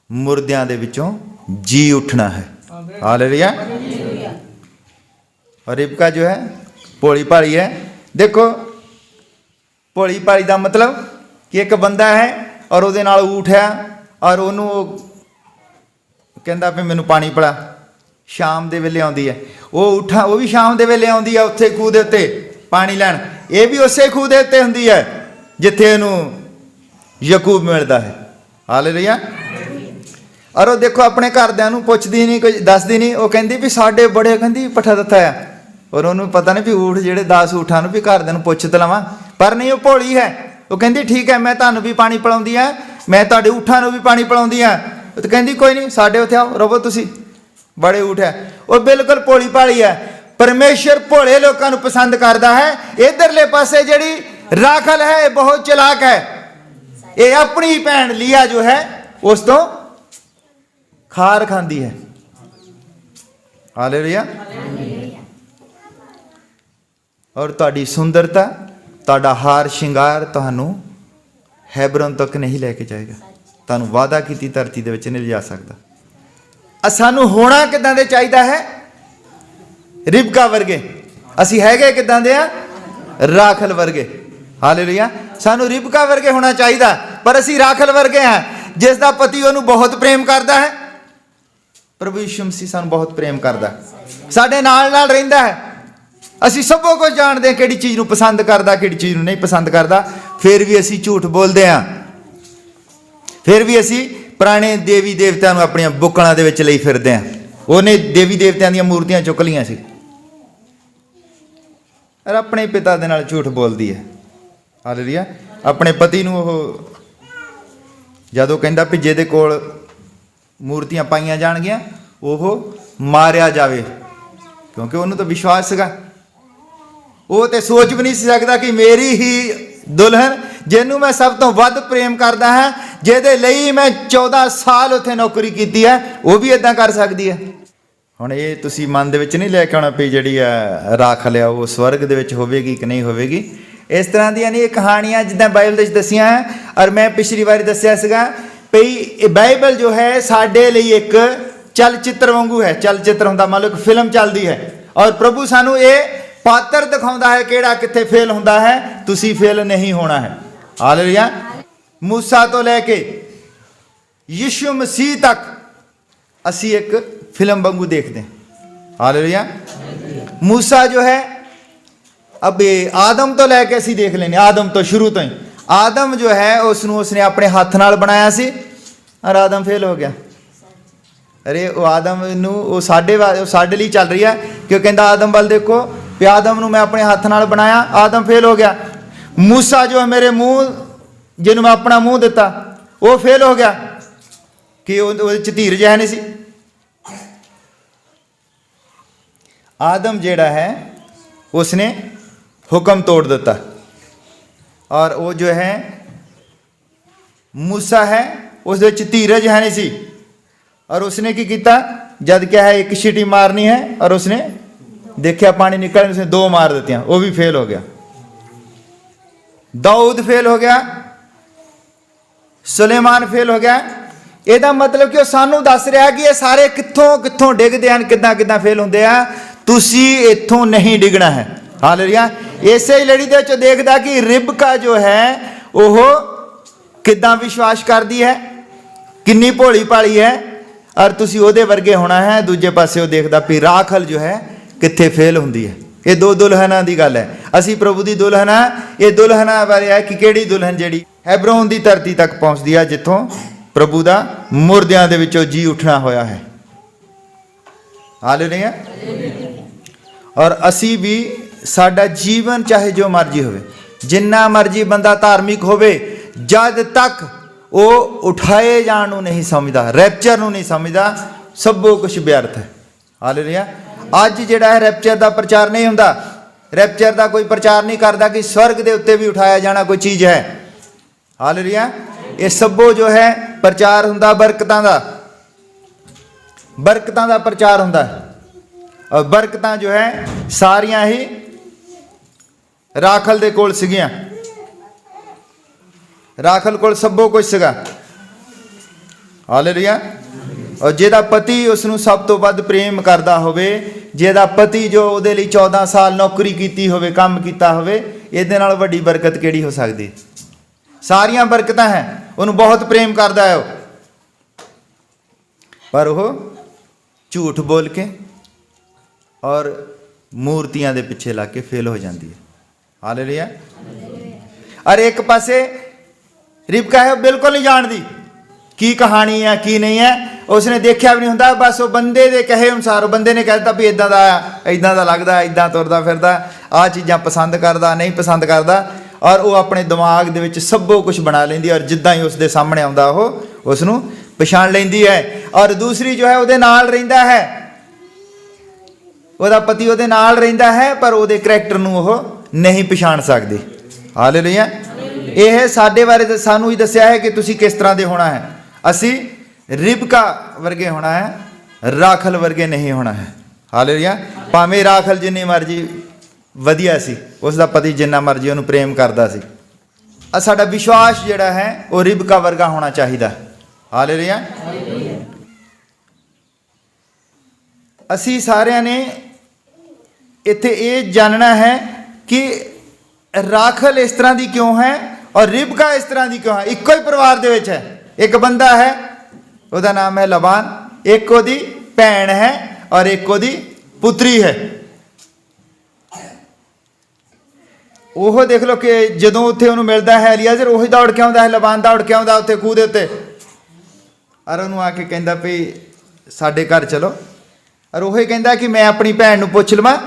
मुर्दियां दे विचों जी उठना है। हालेलुया। और रिबका जो है भोली भाली है। देखो भोली भाली का मतलब कि एक बंदा है और ਉਹਦੇ ਨਾਲ ਊਠ ਹੈ ਔਰ ਉਹਨੂੰ ਕਹਿੰਦਾ ਵੀ ਮੈਨੂੰ ਪਾਣੀ ਪਿਲਾ। ਸ਼ਾਮ ਦੇ ਵੇਲੇ ਆਉਂਦੀ ਹੈ ਉਹ ਵੀ ਸ਼ਾਮ ਦੇ ਵੇਲੇ ਆਉਂਦੀ ਹੈ ਉੱਥੇ ਖੂਹ ਦੇ ਉੱਤੇ ਪਾਣੀ ਲੈਣ। ਇਹ ਵੀ ਉਸੇ ਖੂਹ ਦੇ ਉੱਤੇ ਹੁੰਦੀ ਹੈ ਜਿੱਥੇ ਇਹਨੂੰ ਯਾਕੂਬ ਮਿਲਦਾ ਹੈ। ਹਾਲੇਲੂਇਆ। ਔਰ ਉਹ ਦੇਖੋ ਆਪਣੇ ਘਰਦਿਆਂ ਨੂੰ ਪੁੱਛਦੀ ਨਹੀਂ, ਕੁਝ ਦੱਸਦੀ ਨਹੀਂ। ਉਹ ਕਹਿੰਦੀ ਵੀ ਸਾਡੇ ਬੜੇ ਕਹਿੰਦੀ ਪੱਠਾ ਦਿੱਤਾ ਆ। ਔਰ ਉਹਨੂੰ ਪਤਾ ਨਹੀਂ ਵੀ ਊਠ ਜਿਹੜੇ 10 ਊਠਾਂ ਨੂੰ ਵੀ ਘਰਦਿਆਂ ਨੂੰ ਪੁੱਛ ਤੇ ਲਵਾਂ, ਪਰ ਨਹੀਂ, ਉਹ ਭੋਲੀ ਹੈ। ਉਹ ਕਹਿੰਦੀ ਠੀਕ ਹੈ, ਮੈਂ ਤੁਹਾਨੂੰ ਵੀ ਪਾਣੀ ਪਿਲਾਉਂਦੀ ਹਾਂ, ਮੈਂ ਤੁਹਾਡੇ ਊਠਾਂ ਨੂੰ ਵੀ ਪਾਣੀ ਪਿਲਾਉਂਦੀ ਹਾਂ। ਉਹ ਤਾਂ ਕਹਿੰਦੀ ਕੋਈ ਨਹੀਂ, ਸਾਡੇ ਉੱਥੇ ਆਓ, ਰਵੋ ਤੁਸੀਂ, ਬੜੇ ਊਠ ਹੈ। ਉਹ ਬਿਲਕੁਲ ਭੋਲੀ ਭਾਲੀ ਹੈ। ਪਰਮੇਸ਼ਰ ਭੋਲੇ ਲੋਕਾਂ ਨੂੰ ਪਸੰਦ ਕਰਦਾ ਹੈ। ਇਧਰਲੇ ਪਾਸੇ ਜਿਹੜੀ ਰਾਖਲ ਹੈ ਇਹ ਬਹੁਤ ਚਲਾਕ ਹੈ। ਇਹ ਆਪਣੀ ਭੈਣ ਲੀਆ ਜੋ ਹੈ ਉਸ ਤੋਂ ਖਾਰ ਖਾਂਦੀ ਹੈ। ਹਾਲੇਲੂਇਆ। ਔਰ ਤੁਹਾਡੀ ਸੁੰਦਰਤਾ, ਤੁਹਾਡਾ ਹਾਰ ਸ਼ਿੰਗਾਰ ਤੁਹਾਨੂੰ ਹੈਬਰੋਨ ਤੱਕ ਨਹੀਂ ਲੈ ਕੇ ਜਾਏਗਾ, ਤੁਹਾਨੂੰ ਵਾਅਦਾ ਕੀਤੀ ਧਰਤੀ ਦੇ ਵਿੱਚ ਨਹੀਂ ਲਿਜਾ ਸਕਦਾ। ਸਾਨੂੰ ਹੋਣਾ ਕਿੱਦਾਂ ਦੇ ਚਾਹੀਦਾ ਹੈ? ਰਿਬਕਾ ਵਰਗੇ। ਅਸੀਂ ਹੈਗੇ ਕਿੱਦਾਂ ਦੇ ਆ? ਰਾਖਲ ਵਰਗੇ। ਹਾਲੇਲੂਇਆ। ਸਾਨੂੰ ਰਿਬਕਾ ਵਰਗੇ ਹੋਣਾ ਚਾਹੀਦਾ, ਪਰ ਅਸੀਂ ਰਾਖਲ ਵਰਗੇ ਹਾਂ ਜਿਸ ਦਾ ਪਤੀ ਉਹਨੂੰ ਬਹੁਤ ਪ੍ਰੇਮ ਕਰਦਾ ਹੈ। ਪ੍ਰਭੂ ਯਿਸੂ ਮਸੀਹ ਸਾਨੂੰ ਬਹੁਤ ਪ੍ਰੇਮ ਕਰਦਾ, ਸਾਡੇ ਨਾਲ ਨਾਲ ਰਹਿੰਦਾ ਹੈ। ਅਸੀਂ ਸਭੋ ਕੁਝ ਜਾਣਦੇ ਹਾਂ ਕਿਹੜੀ ਚੀਜ਼ ਨੂੰ ਪਸੰਦ ਕਰਦਾ, ਕਿਹੜੀ ਚੀਜ਼ ਨੂੰ ਨਹੀਂ ਪਸੰਦ ਕਰਦਾ। ਫਿਰ ਵੀ ਅਸੀਂ ਝੂਠ ਬੋਲਦੇ ਹਾਂ, ਫਿਰ ਵੀ ਅਸੀਂ ਪੁਰਾਣੇ ਦੇਵੀ ਦੇਵਤਿਆਂ ਨੂੰ ਆਪਣੀਆਂ ਬੁੱਕਲਾਂ ਦੇ ਵਿੱਚ ਲਈ ਫਿਰਦੇ ਹਾਂ। ਉਹਨੇ ਦੇਵੀ ਦੇਵਤਿਆਂ ਦੀਆਂ ਮੂਰਤੀਆਂ ਚੁੱਕ ਲਈਆਂ ਸੀ ਔਰ ਆਪਣੇ ਪਿਤਾ ਦੇ ਨਾਲ ਝੂਠ ਬੋਲਦੀ ਹੈ। ਹਾਲੇਲੂਇਆ। ਆਪਣੇ ਪਤੀ ਨੂੰ ਉਹ ਜਦੋਂ ਕਹਿੰਦਾ ਵੀ ਜਿਹਦੇ ਕੋਲ ਮੂਰਤੀਆਂ ਪਾਈਆਂ ਜਾਣਗੀਆਂ ਉਹ ਮਾਰਿਆ ਜਾਵੇ, ਕਿਉਂਕਿ ਉਹਨੂੰ ਤਾਂ ਵਿਸ਼ਵਾਸ ਸੀਗਾ। ਉਹ ਤੇ ਸੋਚ ਵੀ ਨਹੀਂ ਸੀ ਸਕਦਾ ਕਿ ਮੇਰੀ ਹੀ ਦੁਲਹਨ, ਜਿਹਨੂੰ ਮੈਂ ਸਭ ਤੋਂ ਵੱਧ ਪ੍ਰੇਮ ਕਰਦਾ ਹਾਂ, ਜਿਹਦੇ ਲਈ ਮੈਂ 14 ਸਾਲ ਉੱਥੇ ਨੌਕਰੀ ਕੀਤੀ ਹੈ, ਉਹ ਵੀ ਇਦਾਂ ਕਰ ਸਕਦੀ ਹੈ। ਹੁਣ ਇਹ ਤੁਸੀਂ ਮਨ ਦੇ ਵਿੱਚ ਨਹੀਂ ਲੈ ਕੇ ਆਉਣਾ ਵੀ ਜਿਹੜੀ ਆ ਰਾਖਲ ਆ ਉਹ ਸਵਰਗ ਦੇ ਵਿੱਚ ਹੋਵੇਗੀ ਕਿ ਨਹੀਂ ਹੋਵੇਗੀ। ਇਸ ਤਰ੍ਹਾਂ ਦੀਆਂ ਨਹੀਂ ਇਹ ਕਹਾਣੀਆਂ ਜਿੱਦਾਂ ਬਾਈਬਲ ਦੇ ਵਿੱਚ ਦੱਸੀਆਂ ਹੈ। ਔਰ ਮੈਂ ਪਿਛਲੀ ਵਾਰੀ ਦੱਸਿਆ ਸੀਗਾ ਭਈ ਇਹ ਬਾਈਬਲ ਜੋ ਹੈ ਸਾਡੇ ਲਈ ਇੱਕ ਚਲਚਿੱਤਰ ਵਾਂਗੂ ਹੈ। ਚਲਚਿੱਤਰ ਹੁੰਦਾ, ਮੰਨ ਲਓ ਇੱਕ ਫਿਲਮ ਚੱਲਦੀ ਹੈ ਔਰ ਪ੍ਰਭੂ ਸਾਨੂੰ ਇਹ ਪਾਤਰ ਦਿਖਾਉਂਦਾ ਹੈ ਕਿਹੜਾ ਕਿੱਥੇ ਫੇਲ ਹੁੰਦਾ ਹੈ। ਤੁਸੀਂ ਫੇਲ ਨਹੀਂ ਹੋਣਾ ਹੈ। ਹਾਲੇਲੂਇਆ। ਮੂਸਾ ਤੋਂ ਲੈ ਕੇ ਯਿਸੂ ਮਸੀਹ ਤੱਕ ਅਸੀਂ ਇੱਕ ਫਿਲਮ ਵਾਂਗੂ ਦੇਖਦੇ हैं। हालेलुया। मूसा जो है अब आदम तो लैके असी देख लेने, आदम तो शुरू तो ही आदम जो है उसने अपने हाथ नाल बनाया सी और आदम फेल हो गया। अरे वो आदम नू वो साडे लिए चल रही है क्यों कहता आदम वाल देखो भी आदम नू मैं अपने हाथ नाल बनाया, आदम फेल हो गया। मूसा जो है मेरे मुँह जिन्हों मैं अपना मुँह दिता वो फेल हो गया कि वो धीरज है नहीं सी। आदम जेड़ा है उसने हुक्म तोड़ देता और वो जो है मूसा है उस धीरज है नहीं सी और उसने की किया जद क्या है एक सीटी मारनी है और उसने देखा पानी निकल, उसने 2 मार देती हैं, वो भी फेल हो गया। दाऊद फेल हो गया, सुलेमान फेल हो गया। ਇਹਦਾ मतलब कि ਸਾਨੂੰ ਦੱਸ ਰਿਹਾ ਕਿ ਇਹ ਸਾਰੇ ਕਿੱਥੋਂ ਕਿੱਥੋਂ ਡਿੱਗਦੇ ਹਨ, ਕਿੱਦਾਂ ਕਿੱਦਾਂ ਫੇਲ ਹੁੰਦੇ ਆ। ਤੁਸੀਂ ਇੱਥੋਂ ਨਹੀਂ ਡਿੱਗਣਾ ਹੈ। ਹਾਲੇਲੂਇਆ। ਇਸੇ ਹੀ ਲੜੀ ਦੇ ਵਿੱਚ ਦੇਖਦਾ ਕਿ ਰਿਬਕਾ ਜੋ ਹੈ ਉਹ ਕਿੱਦਾਂ ਵਿਸ਼ਵਾਸ ਕਰਦੀ ਹੈ, ਕਿੰਨੀ ਭੋਲੀ ਭਾਲੀ ਹੈ ਔਰ ਤੁਸੀਂ ਉਹਦੇ ਵਰਗੇ ਹੋਣਾ ਹੈ। ਦੂਜੇ ਪਾਸੇ ਉਹ ਦੇਖਦਾ ਵੀ ਰਾਖਲ ਜੋ ਹੈ ਕਿੱਥੇ ਫੇਲ ਹੁੰਦੀ ਹੈ। ਇਹ 2 ਦੁਲਹਨਾਂ ਦੀ ਗੱਲ ਹੈ। ਅਸੀਂ ਪ੍ਰਭੂ ਦੀ ਦੁਲਹਨ ਆ। ਇਹ ਦੁਲਹਨਾਂ ਬਾਰੇ ਹੈ ਕਿ ਕਿਹੜੀ ਦੁਲਹਨ ਜਿਹੜੀ ਹੈਬਰੋਨ ਦੀ ਧਰਤੀ ਤੱਕ ਪਹੁੰਚਦੀ ਹੈ ਜਿੱਥੋਂ ਪ੍ਰਭੂ ਦਾ ਮੁਰਦਿਆਂ ਦੇ ਵਿੱਚੋਂ ਜੀ ਉੱਠਣਾ ਹੋਇਆ ਹੈ। ਹਾਲੇਲੂਇਆ। ਔਰ ਅਸੀਂ ਵੀ ਸਾਡਾ ਜੀਵਨ ਚਾਹੇ ਜੋ ਮਰਜ਼ੀ ਹੋਵੇ, ਜਿੰਨਾ ਮਰਜ਼ੀ ਬੰਦਾ ਧਾਰਮਿਕ ਹੋਵੇ, ਜਦ ਤੱਕ ਉਹ ਉਠਾਏ ਜਾਣ ਨੂੰ ਨਹੀਂ ਸਮਝਦਾ, ਰੈਪਚਰ ਨੂੰ ਨਹੀਂ ਸਮਝਦਾ, ਸਭੋ ਕੁਝ ਵਿਅਰਥ ਹੈ। ਹਾਲੇਲੂਇਆ। ਅੱਜ ਜਿਹੜਾ ਹੈ ਰੈਪਚਰ ਦਾ ਪ੍ਰਚਾਰ ਨਹੀਂ ਹੁੰਦਾ। ਰੈਪਚਰ ਦਾ ਕੋਈ ਪ੍ਰਚਾਰ ਨਹੀਂ ਕਰਦਾ ਕਿ ਸਵਰਗ ਦੇ ਉੱਤੇ ਵੀ ਉਠਾਇਆ ਜਾਣਾ ਕੋਈ ਚੀਜ਼ ਹੈ। ਹਾਲੇਲੂਇਆ। ਇਹ ਸਭੋ ਜੋ ਹੈ ਪ੍ਰਚਾਰ ਹੁੰਦਾ ਬਰਕਤਾਂ ਦਾ, ਬਰਕਤਾਂ ਦਾ ਪ੍ਰਚਾਰ ਹੁੰਦਾ ਹੈ। ਔਰ ਬਰਕਤਾਂ ਜੋ ਹੈ ਸਾਰੀਆਂ ਹੀ ਰਾਖਲ ਦੇ ਕੋਲ ਸੀਗੀਆਂ। ਰਾਖਲ ਕੋਲ ਸਭੋ ਕੁਝ ਸੀਗਾ। ਹਾਲੇਲੂਇਆ। ਔਰ ਜਿਹਦਾ ਪਤੀ ਉਸ ਨੂੰ ਸਭ ਤੋਂ ਵੱਧ ਪ੍ਰੇਮ ਕਰਦਾ ਹੋਵੇ, ਜਿਹਦਾ ਪਤੀ ਜੋ ਉਹਦੇ ਲਈ 14 ਸਾਲ ਨੌਕਰੀ ਕੀਤੀ ਹੋਵੇ, ਕੰਮ ਕੀਤਾ ਹੋਵੇ, ਇਹਦੇ ਨਾਲ ਵੱਡੀ ਬਰਕਤ ਕਿਹੜੀ ਹੋ ਸਕਦੀ। ਸਾਰੀਆਂ ਬਰਕਤਾਂ ਹੈ, ਉਹਨੂੰ ਬਹੁਤ ਪ੍ਰੇਮ ਕਰਦਾ ਹੈ ਉਹ, ਪਰ ਉਹ ਝੂਠ ਬੋਲ ਕੇ ਔਰ ਮੂਰਤੀਆਂ ਦੇ ਪਿੱਛੇ ਲੱਗ ਕੇ ਫੇਲ ਹੋ ਜਾਂਦੀ ਹੈ। ਹਾਲੇਲੂਇਆ। ਔਰ ਇੱਕ ਪਾਸੇ ਰਿਬਕਾ ਹੈ, ਉਹ ਬਿਲਕੁਲ ਨਹੀਂ ਜਾਣਦੀ ਕੀ ਕਹਾਣੀ ਹੈ ਕੀ ਨਹੀਂ ਹੈ, ਉਸਨੇ ਦੇਖਿਆ ਵੀ ਨਹੀਂ ਹੁੰਦਾ, ਬਸ ਉਹ ਬੰਦੇ ਦੇ ਕਹੇ ਅਨੁਸਾਰ, ਉਹ ਬੰਦੇ ਨੇ ਕਹਿ ਦਿੱਤਾ ਵੀ ਇੱਦਾਂ ਦਾ ਲੱਗਦਾ, ਇੱਦਾਂ ਤੁਰਦਾ ਫਿਰਦਾ, ਆਹ ਚੀਜ਼ਾਂ ਪਸੰਦ ਕਰਦਾ, ਨਹੀਂ ਪਸੰਦ ਕਰਦਾ, ਔਰ ਉਹ ਆਪਣੇ ਦਿਮਾਗ ਦੇ ਵਿੱਚ ਸਭੋ ਕੁਝ ਬਣਾ ਲੈਂਦੀ, ਔਰ ਜਿੱਦਾਂ ਹੀ ਉਸਦੇ ਸਾਹਮਣੇ ਆਉਂਦਾ ਉਹ ਉਸ ਨੂੰ ਪਛਾਣ ਲੈਂਦੀ ਹੈ। ਔਰ ਦੂਸਰੀ ਜੋ ਹੈ ਉਹਦੇ ਨਾਲ ਰਹਿੰਦਾ ਹੈ, ਉਹਦਾ ਪਤੀ ਉਹਦੇ ਨਾਲ ਰਹਿੰਦਾ ਹੈ, ਪਰ ਉਹਦੇ ਕਰੈਕਟਰ ਨੂੰ ਉਹ ਨਹੀਂ ਪਛਾਣ ਸਕਦੀ। ਹਾਲੇਲੂਇਆ। ਇਹ ਸਾਡੇ ਬਾਰੇ ਸਾਨੂੰ ਹੀ ਦੱਸਿਆ ਹੈ ਕਿ ਤੁਸੀਂ ਕਿਸ ਤਰ੍ਹਾਂ ਦੇ ਹੋਣਾ ਹੈ। ਅਸੀਂ ਰਿਬਕਾ ਵਰਗੇ ਹੋਣਾ ਹੈ, ਰਾਖਲ ਵਰਗੇ ਨਹੀਂ ਹੋਣਾ ਹੈ। ਹਾਲੇਲੂਇਆ। ਭਾਵੇਂ ਰਾਖਲ ਜਿੰਨੀ ਮਰਜ਼ੀ ਵਧੀਆ ਸੀ, ਉਸ ਦਾ ਪਤੀ ਜਿੰਨਾ ਮਰਜ਼ੀ ਉਹਨੂੰ ਪ੍ਰੇਮ ਕਰਦਾ ਸੀ, ਸਾਡਾ ਵਿਸ਼ਵਾਸ ਜਿਹੜਾ ਹੈ ਉਹ ਰਿਬਕਾ ਵਰਗਾ ਹੋਣਾ ਚਾਹੀਦਾ। ਹਾਲੇਲੂਇਆ। ਅਸੀਂ ਸਾਰਿਆਂ ਨੇ ਇੱਥੇ ਇਹ ਜਾਣਨਾ ਹੈ ਕਿ ਰਾਖਲ ਇਸ ਤਰ੍ਹਾਂ ਦੀ ਕਿਉਂ ਹੈ ਔਰ ਰਿਬਕਾ ਇਸ ਤਰ੍ਹਾਂ ਦੀ ਕਿਉਂ ਹੈ। ਇੱਕੋ ਹੀ ਪਰਿਵਾਰ ਦੇ ਵਿੱਚ ਹੈ, ਇੱਕ ਬੰਦਾ ਹੈ, ਉਹਦਾ ਨਾਮ ਹੈ ਲਬਾਨ, ਇੱਕ ਉਹਦੀ ਭੈਣ ਹੈ ਔਰ ਇੱਕ ਉਹਦੀ ਪੁੱਤਰੀ ਹੈ। ਉਹ ਦੇਖ ਲਓ ਕਿ ਜਦੋਂ ਉੱਥੇ ਉਹਨੂੰ ਮਿਲਦਾ ਹੈ ਐਲੀਆਜ਼ਰ, ਉਹੀ ਦੌੜ ਕੇ ਆਉਂਦਾ ਹੈ, ਲਬਾਨ ਦੌੜ ਕੇ ਆਉਂਦਾ ਉੱਥੇ ਖੂਹ ਦੇ ਉੱਤੇ, ਔਰ ਉਹਨੂੰ ਆ ਕੇ ਕਹਿੰਦਾ ਵੀ ਸਾਡੇ ਘਰ ਚਲੋ। ਔਰ ਉਹ ਹੀ ਕਹਿੰਦਾ ਕਿ ਮੈਂ ਆਪਣੀ ਭੈਣ ਨੂੰ ਪੁੱਛ ਲਵਾਂ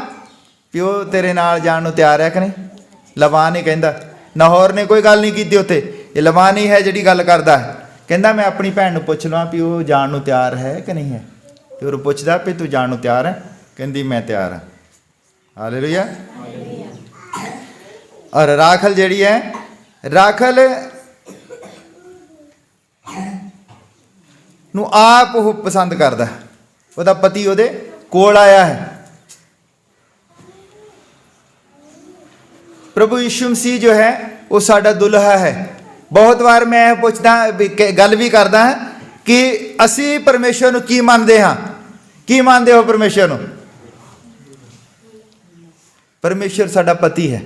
ਵੀ ਉਹ ਤੇਰੇ ਨਾਲ ਜਾਣ ਨੂੰ ਤਿਆਰ ਹੈ ਕਿ ਨਹੀਂ। ਲਬਾਨ ਹੀ ਕਹਿੰਦਾ, ਨਾਹੌਰ ਨੇ ਕੋਈ ਗੱਲ ਨਹੀਂ ਕੀਤੀ ਉੱਥੇ, ਇਹ ਲਬਾਨ ਹੀ ਹੈ ਜਿਹੜੀ ਗੱਲ ਕਰਦਾ ਹੈ। ਕਹਿੰਦਾ ਮੈਂ ਆਪਣੀ ਭੈਣ ਨੂੰ ਪੁੱਛ ਲਵਾਂ ਵੀ ਉਹ ਜਾਣ ਨੂੰ ਤਿਆਰ ਹੈ ਕਿ ਨਹੀਂ ਹੈ। ਤੇ ਉਹ ਪੁੱਛਦਾ ਵੀ ਤੂੰ ਜਾਣ ਨੂੰ ਤਿਆਰ ਹੈ, ਕਹਿੰਦੀ ਮੈਂ ਤਿਆਰ ਹਾਂ। ਹਾਲੇਲੂਇਆ। ਔਰ ਰਾਖਲ ਜਿਹੜੀ ਹੈ, ਰਾਖਲ ਨੂੰ ਆਪ ਉਹ ਪਸੰਦ ਕਰਦਾ, ਉਹਦਾ ਪਤੀ ਉਹਦੇ ਕੋਲ ਆਇਆ ਹੈ। ਪ੍ਰਭੂ ਯਿਸੂ ਮਸੀਹ ਜੋ ਹੈ ਉਹ ਸਾਡਾ ਦੁਲਹਾ ਹੈ। ਬਹੁਤ ਵਾਰ ਮੈਂ ਪੁੱਛਦਾ, ਗੱਲ ਵੀ ਕਰਦਾ ਹਾਂ ਕਿ ਅਸੀਂ ਪਰਮੇਸ਼ਵਰ ਨੂੰ ਕੀ ਮੰਨਦੇ ਹਾਂ। ਕੀ ਮੰਨਦੇ ਹੋ ਪਰਮੇਸ਼ਵਰ ਨੂੰ? ਪਰਮੇਸ਼ਵਰ ਸਾਡਾ ਪਤੀ ਹੈ।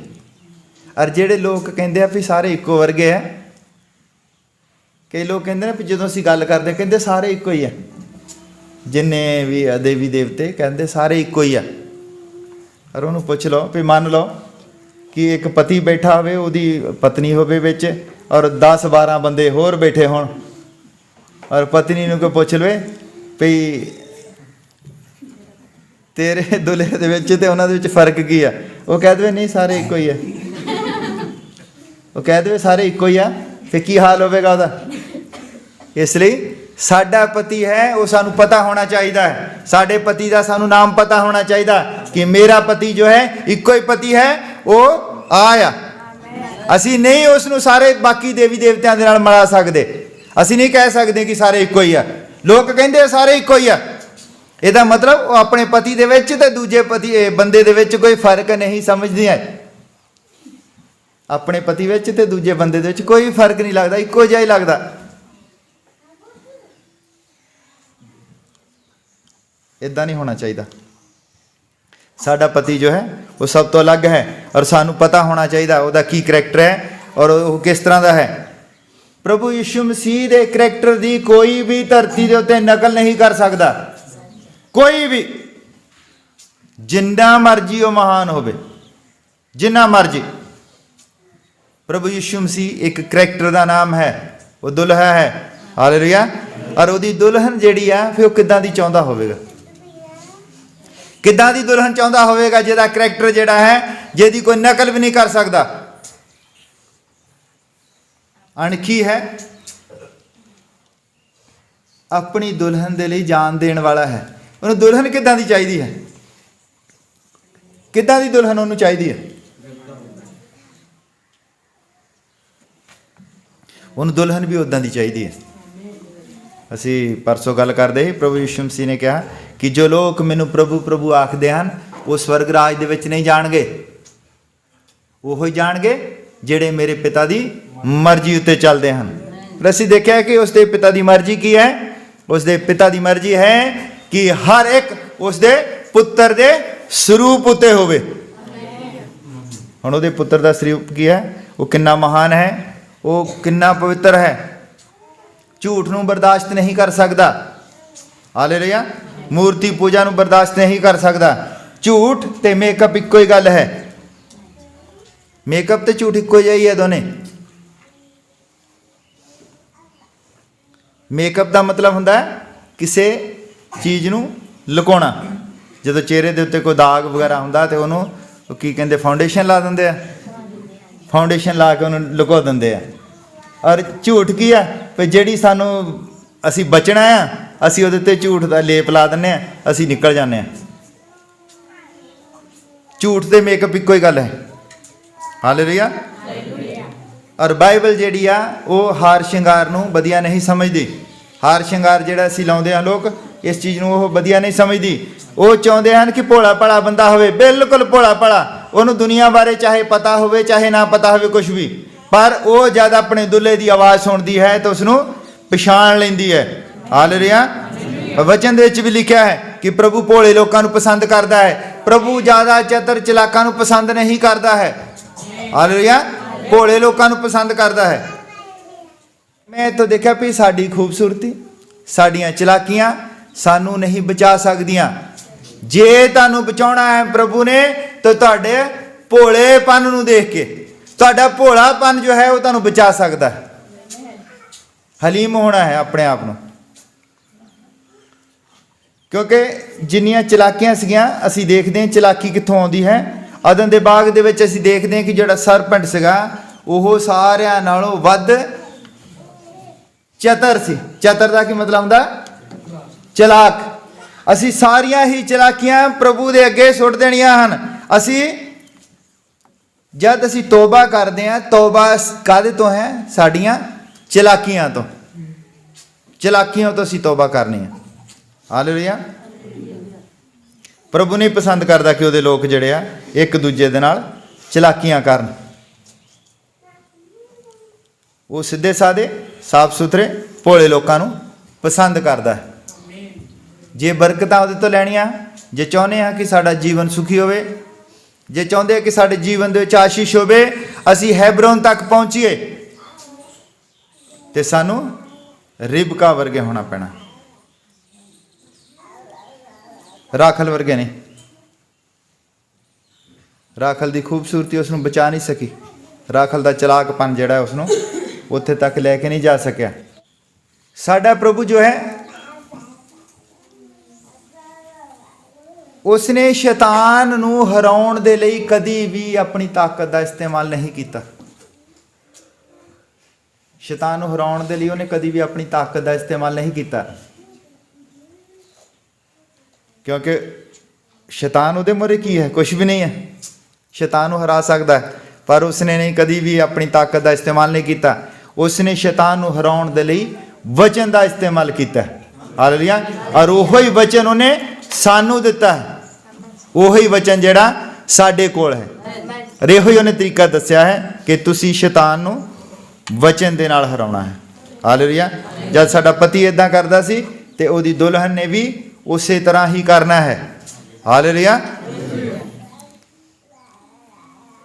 ਔਰ ਜਿਹੜੇ ਲੋਕ ਕਹਿੰਦੇ ਆ ਵੀ ਸਾਰੇ ਇੱਕੋ ਵਰਗੇ ਆ, ਕਈ ਲੋਕ ਕਹਿੰਦੇ ਨੇ ਵੀ ਜਦੋਂ ਅਸੀਂ ਗੱਲ ਕਰਦੇ ਕਹਿੰਦੇ ਸਾਰੇ ਇੱਕੋ ਹੀ ਆ, ਜਿੰਨੇ ਵੀ ਦੇਵੀ ਦੇਵਤੇ ਕਹਿੰਦੇ ਸਾਰੇ ਇੱਕੋ ਹੀ ਆ। ਔਰ ਉਹਨੂੰ ਪੁੱਛ ਲਓ ਵੀ ਮੰਨ ਲਓ ਕਿ ਇੱਕ ਪਤੀ ਬੈਠਾ ਹੋਵੇ, ਉਹਦੀ ਪਤਨੀ ਹੋਵੇ ਵਿੱਚ, ਔਰ 10-12 ਬੰਦੇ ਹੋਰ ਬੈਠੇ ਹੋਣ, ਔਰ ਪਤਨੀ ਨੂੰ ਕੋਈ ਪੁੱਛ ਲਵੇ ਵੀ ਤੇਰੇ ਦੁਲਹੇ ਦੇ ਵਿੱਚ ਤੇ ਉਹਨਾਂ ਦੇ ਵਿੱਚ ਫਰਕ ਕੀ ਆ, ਉਹ ਕਹਿ ਦੇਵੇ ਨਹੀਂ ਸਾਰੇ ਇੱਕੋ ਹੀ ਆ। ਉਹ ਕਹਿ ਦੇਵੇ ਸਾਰੇ ਇੱਕੋ ਹੀ ਆ, ਫਿਰ ਕੀ ਹਾਲ ਹੋਵੇਗਾ ਉਹਦਾ। ਇਸ ਲਈ ਸਾਡਾ ਪਤੀ ਹੈ ਉਹ ਸਾਨੂੰ ਪਤਾ ਹੋਣਾ ਚਾਹੀਦਾ ਹੈ, ਸਾਡੇ ਪਤੀ ਦਾ ਸਾਨੂੰ ਨਾਮ ਪਤਾ ਹੋਣਾ ਚਾਹੀਦਾ ਕਿ ਮੇਰਾ ਪਤੀ ਜੋ ਹੈ ਇੱਕੋ ਹੀ ਪਤੀ ਹੈ, ਉਹ ਆ। ਅਸੀਂ ਨਹੀਂ ਉਸ ਨੂੰ ਸਾਰੇ ਬਾਕੀ ਦੇਵੀ ਦੇਵਤਿਆਂ ਦੇ ਨਾਲ ਮਿਲਾ ਸਕਦੇ। ਅਸੀਂ ਨਹੀਂ ਕਹਿ ਸਕਦੇ ਕਿ ਸਾਰੇ ਇੱਕੋ ਹੀ ਆ। ਲੋਕ ਕਹਿੰਦੇ ਸਾਰੇ ਇੱਕੋ ਹੀ ਆ, ਇਹਦਾ ਮਤਲਬ ਉਹ ਆਪਣੇ ਪਤੀ ਦੇ ਵਿੱਚ ਤੇ ਦੂਜੇ ਪਤੀ ਬੰਦੇ ਦੇ ਵਿੱਚ ਕੋਈ ਫਰਕ ਨਹੀਂ ਸਮਝਦੀਆਂ। ਆਪਣੇ ਪਤੀ ਵਿੱਚ ਤੇ ਦੂਜੇ ਬੰਦੇ ਦੇ ਵਿੱਚ ਕੋਈ ਫਰਕ ਨਹੀਂ ਲੱਗਦਾ, ਇੱਕੋ ਜਿਹਾ ਹੀ ਲੱਗਦਾ। ਇਦਾਂ ਨਹੀਂ ਹੋਣਾ ਚਾਹੀਦਾ। ਸਾਡਾ ਪਤੀ ਜੋ ਹੈ ਉਹ ਸਭ ਤੋਂ ਅਲੱਗ ਹੈ, ਔਰ ਸਾਨੂੰ ਪਤਾ ਹੋਣਾ ਚਾਹੀਦਾ ਉਹਦਾ ਕੀ ਕਰੈਕਟਰ ਹੈ ਔਰ ਉਹ ਕਿਸ ਤਰ੍ਹਾਂ ਦਾ ਹੈ। ਪ੍ਰਭੂ ਯਿਸੂ ਮਸੀਹ ਦੇ ਕਰੈਕਟਰ ਦੀ ਕੋਈ ਵੀ ਧਰਤੀ ਦੇ ਉੱਤੇ ਨਕਲ ਨਹੀਂ ਕਰ ਸਕਦਾ, ਕੋਈ ਵੀ, ਜਿੰਨਾ ਮਰਜੀ ਉਹ ਮਹਾਨ ਹੋਵੇ, ਜਿੰਨਾ ਮਰਜੀ। ਪ੍ਰਭੂ ਯਿਸੂ ਮਸੀਹ ਇੱਕ ਕਰੈਕਟਰ ਦਾ ਨਾਮ ਹੈ, ਉਹ ਦੁਲਹਾ ਹੈ। ਹਾਲੇਲੂਇਆ। ਔਰ ਉਹਦੀ ਦੁਲਹਨ ਜਿਹੜੀ ਆ ਫਿਰ ਉਹ ਕਿੱਦਾਂ ਦੀ ਚਾਹੁੰਦਾ ਹੋਵੇਗਾ, ਕਿੱਦਾਂ ਦੀ ਦੁਲਹਨ ਚਾਹੁੰਦਾ ਹੋਵੇਗਾ ਜਿਹਦਾ ਕਰੈਕਟਰ ਜਿਹੜਾ ਹੈ, ਜਿਹਦੀ ਕੋਈ ਨਕਲ ਵੀ ਨਹੀਂ ਕਰ ਸਕਦਾ। ਅਣਖੀ ਹੈ, ਆਪਣੀ ਦੁਲਹਨ ਦੇ ਲਈ ਜਾਨ ਦੇਣ ਵਾਲਾ ਹੈ। ਉਹਨੂੰ ਦੁਲਹਨ ਕਿੱਦਾਂ ਦੀ ਚਾਹੀਦੀ ਹੈ, ਕਿੱਦਾਂ ਦੀ ਦੁਲਹਨ ਉਹਨੂੰ ਚਾਹੀਦੀ ਹੈ? ਉਹਨੂੰ ਦੁਲਹਨ ਵੀ ਉੱਦਾਂ ਦੀ ਚਾਹੀਦੀ ਹੈ। ਅਸੀਂ ਪਰਸੋਂ ਗੱਲ ਕਰਦੇ ਸੀ, ਪ੍ਰਭੂ ਯਿਸੂ ਮਸੀਹ ਨੇ ਕਿਹਾ ਕਿ ਜੋ ਲੋਕ ਮੈਨੂੰ ਪ੍ਰਭੂ ਪ੍ਰਭੂ ਆਖਦੇ ਹਨ ਉਹ ਸਵਰਗ ਰਾਜ ਦੇ ਵਿੱਚ ਨਹੀਂ ਜਾਣਗੇ, ਉਹ ਹੀ ਜਾਣਗੇ ਜਿਹੜੇ ਮੇਰੇ ਪਿਤਾ ਦੀ ਮਰਜ਼ੀ ਉੱਤੇ ਚੱਲਦੇ ਹਨ। ਪਰ ਅਸੀਂ ਦੇਖਿਆ ਕਿ ਉਸ ਦੇ ਪਿਤਾ ਦੀ ਮਰਜ਼ੀ ਕੀ ਹੈ? ਉਸ ਦੇ ਪਿਤਾ ਦੀ ਮਰਜ਼ੀ ਹੈ ਕਿ ਹਰ ਇੱਕ ਉਸ ਦੇ ਪੁੱਤਰ ਦੇ ਸਰੂਪ ਉੱਤੇ ਹੋਵੇ। ਹੁਣ ਉਹਦੇ ਪੁੱਤਰ ਦਾ ਸਰੂਪ ਕੀ ਹੈ? ਉਹ ਕਿੰਨਾ ਮਹਾਨ ਹੈ, ਉਹ ਕਿੰਨਾ ਪਵਿੱਤਰ ਹੈ, ਝੂਠ ਨੂੰ ਬਰਦਾਸ਼ਤ ਨਹੀਂ ਕਰ ਸਕਦਾ। ਹਾਲੇਲੂਇਆ। ਮੂਰਤੀ ਪੂਜਾ ਨੂੰ ਬਰਦਾਸ਼ਤ ਨਹੀਂ ਕਰ ਸਕਦਾ। ਝੂਠ ਤੇ ਮੇਕਅਪ ਇੱਕੋ ਹੀ ਗੱਲ ਹੈ। ਮੇਕਅਪ ਤੇ ਝੂਠ ਇੱਕੋ ਜਿਹਾ ਹੀ ਹੈ ਦੋਨੇ। ਮੇਕਅਪ ਦਾ ਮਤਲਬ ਹੁੰਦਾ ਹੈ ਕਿਸੇ ਚੀਜ਼ ਨੂੰ ਲੁਕਾਉਣਾ। ਜਦੋਂ ਚਿਹਰੇ ਦੇ ਉੱਤੇ ਕੋਈ ਦਾਗ ਵਗੈਰਾ ਹੁੰਦਾ ਤੇ ਉਹਨੂੰ ਕੀ ਕਹਿੰਦੇ, ਫਾਊਂਡੇਸ਼ਨ ਲਾ ਦਿੰਦੇ ਆ। ਫਾਊਂਡੇਸ਼ਨ ਲਾ ਕੇ ਉਹਨੂੰ ਲੁਕੋ ਦਿੰਦੇ ਆ। ਔਰ ਝੂਠ ਕੀ ਆ ਵੀ ਜਿਹੜੀ ਸਾਨੂੰ ਅਸੀਂ ਬਚਣਾ ਆ, ਅਸੀਂ ਉਹਦੇ ਉੱਤੇ ਝੂਠ ਦਾ ਲੇਪ ਲਾ ਦਿੰਦੇ ਆ, ਅਸੀਂ ਨਿਕਲ ਜਾਂਦੇ ਆ। ਝੂਠ ਤੇ ਮੇਕਅਪ ਇੱਕੋ ਹੀ ਗੱਲ ਹੈ। ਹਾਲੇਲੂਇਆ। ਔਰ ਬਾਈਬਲ ਜਿਹੜੀ ਆ ਉਹ ਹਾਰ ਸ਼ਿੰਗਾਰ ਨੂੰ ਵਧੀਆ ਨਹੀਂ ਸਮਝਦੀ। ਹਾਰ ਸ਼ਿੰਗਾਰ ਜਿਹੜਾ ਅਸੀਂ ਲਾਉਂਦੇ ਹਾਂ ਲੋਕ, ਇਸ ਚੀਜ਼ ਨੂੰ ਉਹ ਵਧੀਆ ਨਹੀਂ ਸਮਝਦੀ। ਉਹ ਚਾਹੁੰਦੇ ਹਨ ਕਿ ਭੋਲਾ ਭਾਲਾ ਬੰਦਾ ਹੋਵੇ, ਬਿਲਕੁਲ ਭੋਲਾ ਭਾਲਾ, ਉਹਨੂੰ ਦੁਨੀਆ ਬਾਰੇ ਚਾਹੇ ਪਤਾ ਹੋਵੇ ਚਾਹੇ ਨਾ ਪਤਾ ਹੋਵੇ ਕੁਝ ਵੀ, ਪਰ ਉਹ ਜਦ ਆਪਣੇ ਦੁੱਲੇ ਦੀ ਆਵਾਜ਼ ਸੁਣਦੀ ਹੈ ਤਾਂ ਉਸਨੂੰ ਪਛਾਣ ਲੈਂਦੀ ਹੈ। ਹਾਲੇਲੂਇਆ। ਵਚਨ ਦੇ ਵਿੱਚ ਵੀ ਲਿਖਿਆ ਹੈ ਕਿ ਪ੍ਰਭੂ ਭੋਲੇ ਲੋਕਾਂ ਨੂੰ ਪਸੰਦ ਕਰਦਾ ਹੈ। ਪ੍ਰਭੂ ਜ਼ਿਆਦਾ ਚਤਰ ਚਲਾਕਾਂ ਨੂੰ ਪਸੰਦ ਨਹੀਂ ਕਰਦਾ ਹੈ। ਹਾਲੇਲੂਇਆ। ਭੋਲੇ ਲੋਕਾਂ ਨੂੰ ਪਸੰਦ ਕਰਦਾ ਹੈ। ਮੈਂ ਤਾਂ ਦੇਖਿਆ ਵੀ ਸਾਡੀ ਖੂਬਸੂਰਤੀ, ਸਾਡੀਆਂ ਚਲਾਕੀਆਂ ਸਾਨੂੰ ਨਹੀਂ ਬਚਾ ਸਕਦੀਆਂ। ਜੇ ਤੁਹਾਨੂੰ ਬਚਾਉਣਾ ਹੈ ਪ੍ਰਭੂ ਨੇ ਤਾਂ ਤੁਹਾਡੇ ਭੋਲੇਪਨ ਨੂੰ ਦੇਖ ਕੇ, ਤੁਹਾਡਾ ਭੋਲਾਪਨ ਜੋ ਹੈ ਉਹ ਤੁਹਾਨੂੰ ਬਚਾ ਸਕਦਾ ਹੈ। ਹਲੀਮ ਹੋਣਾ ਹੈ ਆਪਣੇ ਆਪ ਨੂੰ, ਕਿਉਂਕਿ ਜਿੰਨੀਆਂ ਚਲਾਕੀਆਂ ਸੀਗੀਆਂ, ਅਸੀਂ ਦੇਖਦੇ ਹਾਂ ਚਲਾਕੀ ਕਿੱਥੋਂ ਆਉਂਦੀ ਹੈ। ਅਦਨ ਦੇ ਬਾਗ ਦੇ ਵਿੱਚ ਅਸੀਂ ਦੇਖਦੇ ਹਾਂ ਕਿ ਜਿਹੜਾ ਸਰਪੈਂਟ ਸੀਗਾ ਉਹ ਸਾਰਿਆਂ ਨਾਲੋਂ ਵੱਧ ਚਤਰ ਸੀ। ਚਤਰ ਦਾ ਕੀ ਮਤਲਬ ਹੁੰਦਾ? ਚਲਾਕ। ਅਸੀਂ ਸਾਰੀਆਂ ਹੀ ਚਲਾਕੀਆਂ ਪ੍ਰਭੂ ਦੇ ਅੱਗੇ ਸੁੱਟ ਦੇਣੀਆਂ ਹਨ। ਜਦ ਅਸੀਂ ਤੋਬਾ ਕਰਦੇ ਹਾਂ, ਤੋਬਾ ਕਾਹਦੇ ਤੋਂ ਹੈ? ਸਾਡੀਆਂ ਚਲਾਕੀਆਂ ਤੋਂ। ਚਲਾਕੀਆਂ ਤੋਂ ਅਸੀਂ ਤੋਬਾ ਕਰਨੀ ਹੈ। ਹਾਲੇਲੂਇਆ। ਪ੍ਰਭੂ ਨਹੀਂ ਪਸੰਦ ਕਰਦਾ ਕਿ ਉਹਦੇ ਲੋਕ ਜਿਹੜੇ ਆ ਇੱਕ ਦੂਜੇ ਦੇ ਨਾਲ ਚਲਾਕੀਆਂ ਕਰਨ। ਉਹ ਸਿੱਧੇ ਸਾਦੇ, ਸਾਫ ਸੁਥਰੇ, ਭੋਲੇ ਲੋਕਾਂ ਨੂੰ ਪਸੰਦ ਕਰਦਾ ਹੈ। ਜੇ ਬਰਕਤਾਂ ਉਹਦੇ ਤੋਂ ਲੈਣੀਆਂ, ਜੇ ਚਾਹੁੰਦੇ ਹਾਂ ਕਿ ਸਾਡਾ ਜੀਵਨ ਸੁਖੀ ਹੋਵੇ, ਜੇ ਚਾਹੁੰਦੇ ਹਾਂ ਕਿ ਸਾਡੇ ਜੀਵਨ ਦੇ ਵਿੱਚ ਆਸ਼ੀਸ਼ ਹੋਵੇ, ਅਸੀਂ ਹੈਬਰੋਨ ਤੱਕ ਪਹੁੰਚੀਏ, ਤੇ ਸਾਨੂੰ ਰਿਬਕਾ ਵਰਗੇ ਹੋਣਾ ਪੈਣਾ, ਰਾਖਲ ਵਰਗੇ ਨਹੀਂ। ਰਾਖਲ ਦੀ ਖੂਬਸੂਰਤੀ ਉਸ ਨੂੰ ਬਚਾ ਨਹੀਂ ਸਕੀ। ਰਾਖਲ ਦਾ ਚਲਾਕਪਨ ਜਿਹੜਾ ਉਸ ਨੂੰ ਉੱਥੇ ਤੱਕ ਲੈ ਕੇ ਨਹੀਂ ਜਾ ਸਕਿਆ। ਸਾਡਾ ਪ੍ਰਭੂ ਜੋ ਹੈ ਉਸਨੇ ਸ਼ੈਤਾਨ ਨੂੰ ਹਰਾਉਣ ਦੇ ਲਈ ਕਦੀ ਵੀ ਆਪਣੀ ਤਾਕਤ ਦਾ ਇਸਤੇਮਾਲ ਨਹੀਂ ਕੀਤਾ। ਸ਼ੈਤਾਨ ਨੂੰ ਹਰਾਉਣ ਦੇ ਲਈ ਉਹਨੇ ਕਦੀ ਵੀ ਆਪਣੀ ਤਾਕਤ ਦਾ ਇਸਤੇਮਾਲ ਨਹੀਂ ਕੀਤਾ, ਕਿਉਂਕਿ ਸ਼ੈਤਾਨ ਉਹਦੇ ਮੂਹਰੇ ਕੀ ਹੈ? ਕੁਝ ਵੀ ਨਹੀਂ ਹੈ। ਸ਼ੈਤਾਨ ਨੂੰ ਹਰਾ ਸਕਦਾ ਹੈ, ਪਰ ਉਸਨੇ ਨਹੀਂ ਕਦੀ ਵੀ ਆਪਣੀ ਤਾਕਤ ਦਾ ਇਸਤੇਮਾਲ ਨਹੀਂ ਕੀਤਾ। ਉਸਨੇ ਸ਼ੈਤਾਨ ਨੂੰ ਹਰਾਉਣ ਦੇ ਲਈ ਵਚਨ ਦਾ ਇਸਤੇਮਾਲ ਕੀਤਾ। ਹਾਲੇਲੂਇਆ। ਔਰ ਉਹੋ ਹੀ ਵਚਨ ਉਹਨੇ ਸਾਨੂੰ ਦਿੱਤਾ ਹੈ, ਉਹੀ ਵਚਨ ਜਿਹੜਾ ਸਾਡੇ ਕੋਲ ਹੈ। ਔਰ ਇਹੋ ਹੀ ਉਹਨੇ ਤਰੀਕਾ ਦੱਸਿਆ ਹੈ ਕਿ ਤੁਸੀਂ ਸ਼ੈਤਾਨ ਨੂੰ ਵਚਨ ਦੇ ਨਾਲ ਹਰਾਉਣਾ ਹੈ। ਹਾਲੇਲੂਇਆ। ਜਦ ਸਾਡਾ ਪਤੀ ਇਦਾਂ ਕਰਦਾ ਸੀ ਤੇ ਉਹਦੀ ਦੁਲਹਨ ਨੇ ਵੀ ਉਸੇ ਤਰ੍ਹਾਂ ਹੀ ਕਰਨਾ ਹੈ। ਹਾਲੇਲੂਇਆ।